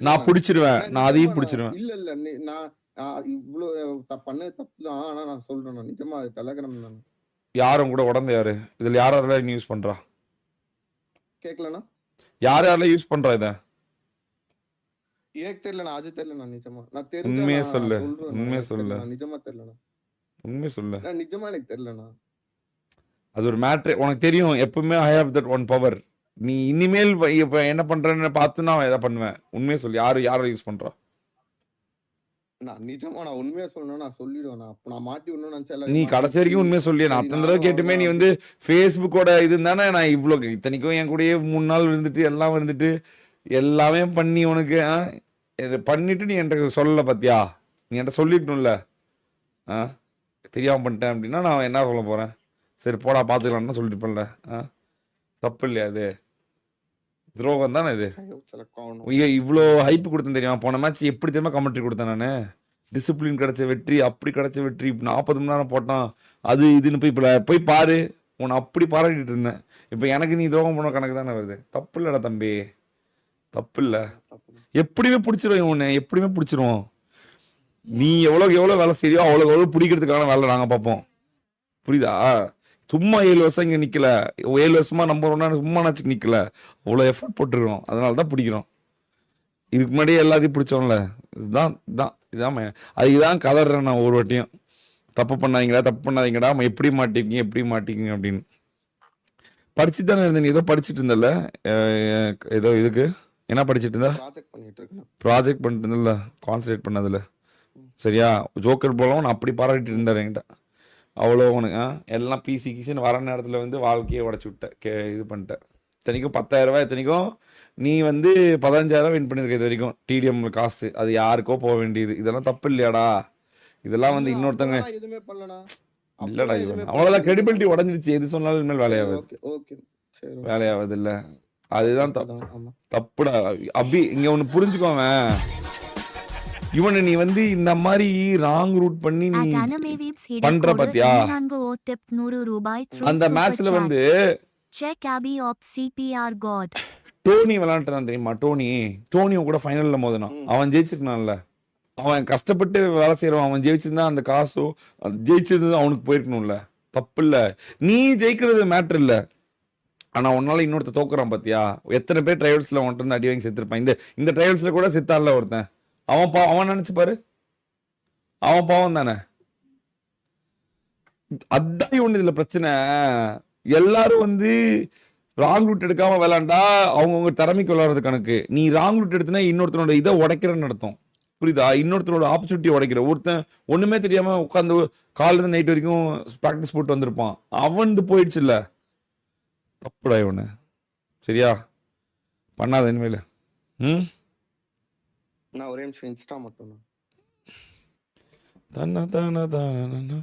நான் பிடிச்சிருவேன், நான் அதையும் பிடிச்சிருவேன். இல்ல நான் இவ்வளவு பண்ண தப்பு தான், ஆனா நான் சொல்றேன் நிஜமா டெலிகிராம் தானே. யாரும் கூட உடந்த யாரு இதுல யாரெல்லாம் யூஸ் பண்றா? கேட்கலண்ணா. யாரெல்லாம் யூஸ் பண்றா இத? எனக்கு தெரியலண்ணா, அது தெரியலண்ணா. நிஜமா நான் உண்மையே சொல்லு, உண்மையே சொல்லு, நிஜமா தெரியலண்ணா. உண்மையே சொல்லு. நிஜமா எனக்கு தெரியலண்ணா. அது ஒரு மேட்ரு. உனக்கு தெரியும் எப்பவுமே I have that one power. நீ இனிமேல் இப்ப என்ன பண்றேன்னு பார்த்து நான் எதை பண்ணுவேன். உண்மையே சொல்லு, யாரை யூஸ் பண்றா? நான் நிஜமா நான் உண்மையா சொல்லணும், நான் சொல்லிடுவேன். அப்ப நான் மாட்டி விடணும்னு நினைச்சேன். நீ கடைசி வரைக்கும் உண்மையை சொல்லி, நான் அத்தனை தடவை கேட்டுமே நீ வந்து ஃபேஸ்புக்கோட இது தானே. நான் இவ்வளோ இத்தனைக்கும் என் கூடயே 3 நாள் இருந்துட்டு எல்லாம் இருந்துட்டு எல்லாமே பண்ணி உனக்கு பண்ணிட்டு நீ என்கிட்ட சொல்லலை பார்த்தியா? நீ என்கிட்ட சொல்லிடணும்ல. தெரியாமல் பண்ணிட்டேன் அப்படின்னா நான் என்ன சொல்ல போகிறேன்? சரி போடா பார்த்துக்கலான்னு சொல்லிட்டுப்பேன்ல. தப்பு இல்லையா? அது துரோகம் தானே இது. இவ்வளோ ஹைப்பு கொடுத்தேன் தெரியுமா? போன மேட்ச் எப்படி தெரியுமா கமெண்ட்ரி கொடுத்தேன் நான். டிசிப்ளின் கிடைச்ச வெற்றி, அப்படி கிடைச்ச வெற்றி, 40 மணி நேரம் போட்டான், அது இதுன்னு போய் பாரு. உன்னை அப்படி பாராட்டிட்டு இருந்தேன். இப்போ எனக்கு நீ துரோகம் பண்ண கணக்கு தானே வருது. தப்பு இல்லைடா தம்பி, தப்பு இல்லை. எப்படியுமே பிடிச்சிருவோம் உன்னை, எப்படியுமே பிடிச்சிருவோம். நீ எவ்வளோ வேலை செய்யோ அவ்வளோ பிடிக்கிறதுக்கான வேலை நாங்கள் பார்ப்போம். புரியுதா? சும்மா 7 வருஷம் இங்கே நிற்கல, 7 வருஷமா நம்பர் 1 சும்மா நாச்சு நிற்கல, அவ்வளோ எஃபர்ட் போட்டுருக்கோம். அதனால தான் பிடிக்கிறோம். இதுக்கு முன்னாடியே எல்லாத்தையும் பிடிச்சோம்ல. இதுதான் அதுதான் கதறேன் நான் ஒரு வாட்டியும். தப்பு பண்ணாதீங்கடா, எப்படி மாட்டிக்கிங்க அப்படின்னு. படிச்சு தானே இருந்தேன். ஏதோ படிச்சுட்டு இருந்தல, ஏதோ இதுக்கு என்ன படிச்சுட்டு இருந்தா? ப்ராஜெக்ட் பண்ணிட்டு இருந்தல, கான்சன்ட்ரேட் பண்ணதில்ல. சரியா? ஜோக்கர் போலவும் நான் அப்படி பாராட்டிட்டு இருந்தார் என்கிட்ட. அவ்வளோ உனக்கு எல்லாம் பிசி கிசின்னு வர நேரத்தில் வந்து வாழ்க்கையை உடச்சி விட்டேன், இது பண்ணிட்டேன். இத்தனைக்கும் 10,000 இத்தனைக்கும் நீ வந்து 15,000 வின் பண்ணிருக்க இது வரைக்கும் டிடிஎம் காசு. அது யாருக்கோ போக வேண்டியது. இதெல்லாம் தப்பு இல்லையாடா? இதெல்லாம் வந்து இன்னொருத்தங்க அப்பெல்லாம் நான் எதுவுமே பண்ணலண்ணா. இல்லடா அப்பெல்லாம் இவன் எதுவுமே அவ்வளோதான் பண்ணல. கிரெடிபிலிட்டி உடஞ்சிருச்சு. எது சொன்னாலும் இனிமேல் வேலையாகாது. ஓகே ஓகே சரி okay. வேலையாகாது இல்லை. அதுதான் தப்புதான், ஆமா. தப்புடா. அபி இங்க ஒன்று புரிஞ்சுக்கோங்க. இவனை நீ வந்து இந்த மாதிரி ராங் ரூட் பண்ணி நீ At Animavips பண்ற இடைக்கோடு பாத்தியா? 4 tip 100 ரூபாய் through அந்த super மேட்ச்ல chat. வந்து Check Abby of CPR God. Dhoni விளையாண்டுறான் தெரியுமா? டோனி கூட ஃபைனல்ல மோதினான். அவன் ஜெயிச்சிருக்கனான்ல. அவன் கஷ்டப்பட்டு வேலை செய்யறான். அவன் ஜெயிச்சிருந்தா அந்த காசோ ஜெயிச்சிருந்தது அவனுக்கு போயிருக்கணும்ல. தப்பு இல்ல. நீ ஜெயிக்கிறது மேட்டர் இல்ல. ஆனா உன்னால இன்னொருத்த தோக்குறான் பாத்தியா? எத்தனை பேர் ட்ரைவல்ஸ்ல அவன்கிட்ட இருந்து அடி வாங்கி செத்துருப்பான். இந்த ட்ரைவல்ஸ்ல கூட செத்தான்ல ஒருத்தன். அவன் நினைச்சு பாரு. அவன் பாவம் தானே. அதான் இவனு இதுல பிரச்சனை. எல்லாரும் வந்து ராங் ரூட் எடுக்காம விளையாண்டா அவங்கவுங்க திறமைக்கு விளையாடுறது கணக்கு. நீ ராங் ரூட் எடுத்தினா இன்னொருத்தனோட இதை உடைக்கிறன்னு அர்த்தம். புரியுதா? இன்னொருத்தரோட ஆப்பர்ச்சுனிட்டி உடைக்கிற. ஒருத்தன் ஒண்ணுமே தெரியாம உட்காந்து காலைல இருந்து நைட் வரைக்கும் ப்ராக்டிஸ் போட்டு வந்திருப்பான். அவன் போயிடுச்சு இல்ல. தப்புடா இவனு. சரியா? பண்ணாத இனிமேல. நான் ஒரே நிமிஷம் இன்ஸ்டா மட்டும் தன்ன தான தான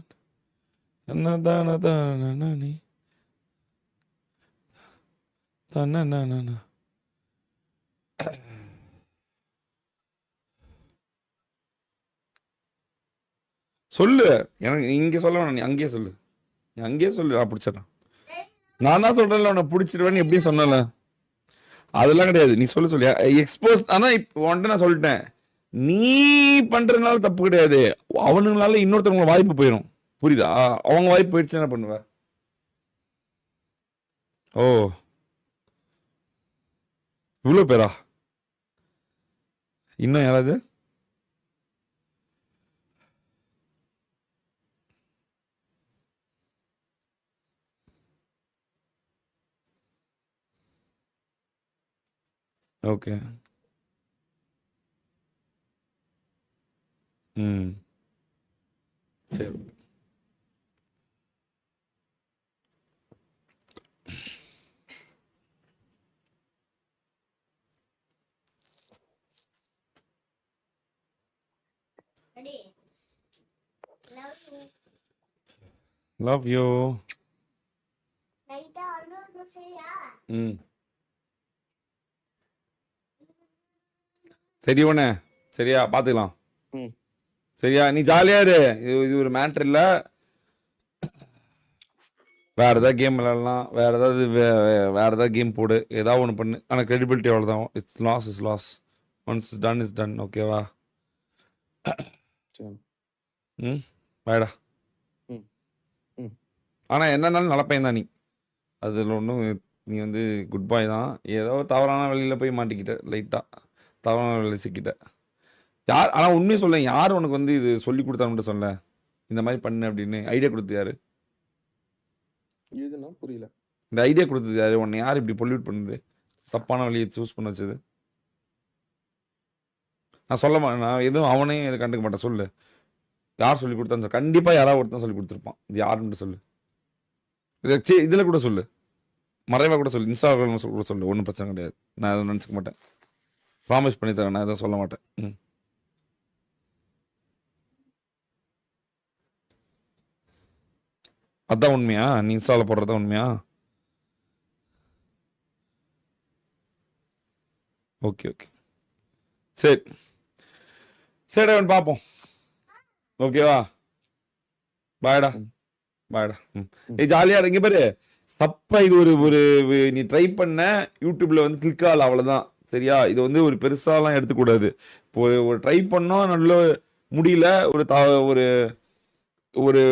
தன்ன தான தான நீ தன்ன சொல்லு. எனக்கு இங்க சொல்ல வேணாம். நீ அங்கேயே சொல்லு. நான் பிடிச்சிடறேன். நான் தான் சொல்றேன்ல உன்னை பிடிச்சிருவேன்னு எப்படி சொன்னல. அதெல்லாம் கிடையாது. நீ சொல்லு எக்ஸ்போஸ். ஆனா இப்போ வந்துட்டு நான் சொல்லிட்டேன். நீ பண்றதுனால தப்பு கிடையாது. அவனுங்களால இன்னொருத்தவங்க வாய்ப்பு போயிடும். புரியுதா? அவங்க வாய்ப்பு போயிடுச்சு என்ன பண்ணுவ? ஓ இவ்வளோ பேரா? இன்னும் யாராவது? ஓகே. சரி. Love you. சரி உடனே சரியா பாத்துக்கலாம். சரியா? நீ ஜாலியா இரு. இது ஒரு மேட்டர் இல்ல. வேற ஏதாவது கேம் விளையாடலாம். வேற ஏதாவது கேம் போடு. ஏதாவது ஒன்று பண்ணு. ஆனால் கிரெடிபிலிட்டி அவ்வளோதான். It's loss. Once done is done. ஓகேவா? வேடா. ஆனால் என்னன்னாலும் நல்ல பையன் தான் நீ. அதில் ஒன்றும் நீ வந்து குட் பாய் தான். ஏதோ தவறான வழியில் போய் மாட்டிக்கிட்ட. லைட்டாக தவறான வழியில் சிக்கிட்ட. யார் ஆனால் உண்மையை சொல்ல, யார் உனக்கு வந்து இது சொல்லி கொடுத்தான்னு சொல்ல, இந்த மாதிரி பண்ணு அப்படின்னு ஐடியா கொடுத்து யாரு? இதுனா புரியல. இந்த ஐடியா கொடுத்தது யாரு? உன்னை யார் இப்படி பொல்யூட் பண்ணுது? தப்பான வழியை சூஸ் பண்ண வச்சது? நான் சொல்ல மாட்டேன். நான் எதுவும் அவனே இதை கண்டுக்க மாட்டேன். சொல்லு யார் சொல்லி கொடுத்தான்னு. கண்டிப்பாக யாராவது ஒருத்தன் சொல்லி கொடுத்துருப்பான். இது யாருன்னு சொல்லு. இதில் கூட சொல்லு. மறைவாக கூட சொல்லு. இன்ஸ்டாகிராம் கூட சொல்லு. ஒன்றும் பிரச்சனை கிடையாது. நான் எதுவும் நினச்சிக்க மாட்டேன். ப்ராமிஸ் பண்ணி தரேன். நான் எதுவும் சொல்ல மாட்டேன். அதான் உண்மையா? நீ இன்ஸ்டாவில் போடுறதா உண்மையா? ஓகே சரி அவன் பார்ப்போம். ஓகேவா? பாய்டா. நீ ஜாலியா இருங்க பாரு. தப்பா இது ஒரு நீ ட்ரை பண்ண யூடியூப்ல வந்து கிளிக் ஆகல, அவ்வளவுதான். சரியா? இது வந்து ஒரு பெருசாலாம் எடுத்துக்கூடாது. இப்போ ஒரு ட்ரை பண்ணோம், நல்ல முடியல. ஒரு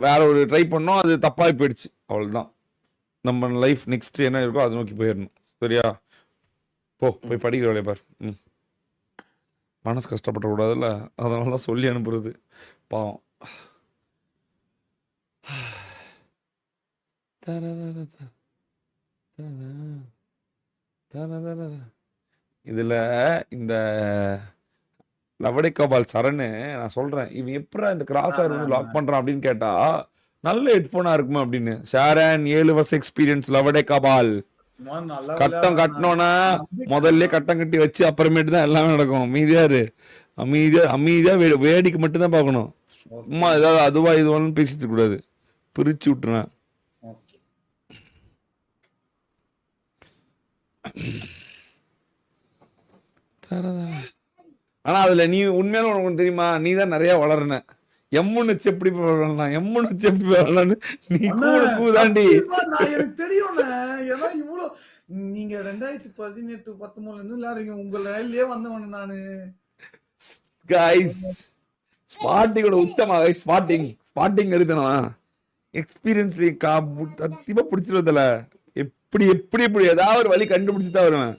வேற ஒரு ட்ரை பண்ணோம், அது தப்பாகி போயிடுச்சு. அவ்வளோதான். நம்ம லைஃப் நெக்ஸ்ட் என்ன இருக்கோ அதை நோக்கி போயிடணும். சரியா? போய் படிக்கிற வேலையை பாரு. மனசு கஷ்டப்படக்கூடாதுல்ல, அதனால தான் சொல்லி அனுப்புறது. பாவம். இதுல இந்த லவடே கபால் சரண் நான் சொல்றேன், இவன் எப்படா இந்த கிராஸர் வந்து லாக் பண்றான் அப்படின்னு கேட்டா நல்ல ஹெட்போனா இருக்குமா அப்படின்னு. ஷாரன் 7 வருஷம் எக்ஸ்பீரியன்ஸ் லவடே கபால். நல்லா கட்டம் கட்டணும்னா முதல்ல கட்டம் கட்டி வச்சு அப்புறமேட்டு தான் எல்லாமே நடக்கும். அமைதியா வேடிக்கை மட்டும் தான் பார்க்கணும். சும்மா ஏதாவது அதுவா இதுவான்னு பேசிட்டு இருக்க கூடாது. பிரிச்சு விட்டுருவேன். ஆனா அதுல நீ உண்மையான உனக்கு தெரியுமா, நீ தான் நிறைய வளர்ன. எம்முன்னு வச்சு எப்படி வளரலாம், எம்முன்னு வச்சு எப்படி வளரலான்னு நீ கூதாண்டி. எனக்கு தெரியும். ஏன்னா இவ்வளவு நீங்க 2018 19 விளையாடுறீங்க. உங்க ரயிலே வந்தவன நானு. கைஸ் ஸ்பாட்டிங்கோட உச்சமா ஸ்பாட்டிங் இருக்குனா எக்ஸ்பீரியன்ஸ் சத்தியமா பிடிச்சிருவதில்ல. எப்படி ஏதாவது ஒரு வழி கண்டுபிடிச்சு தான் வருவேன்.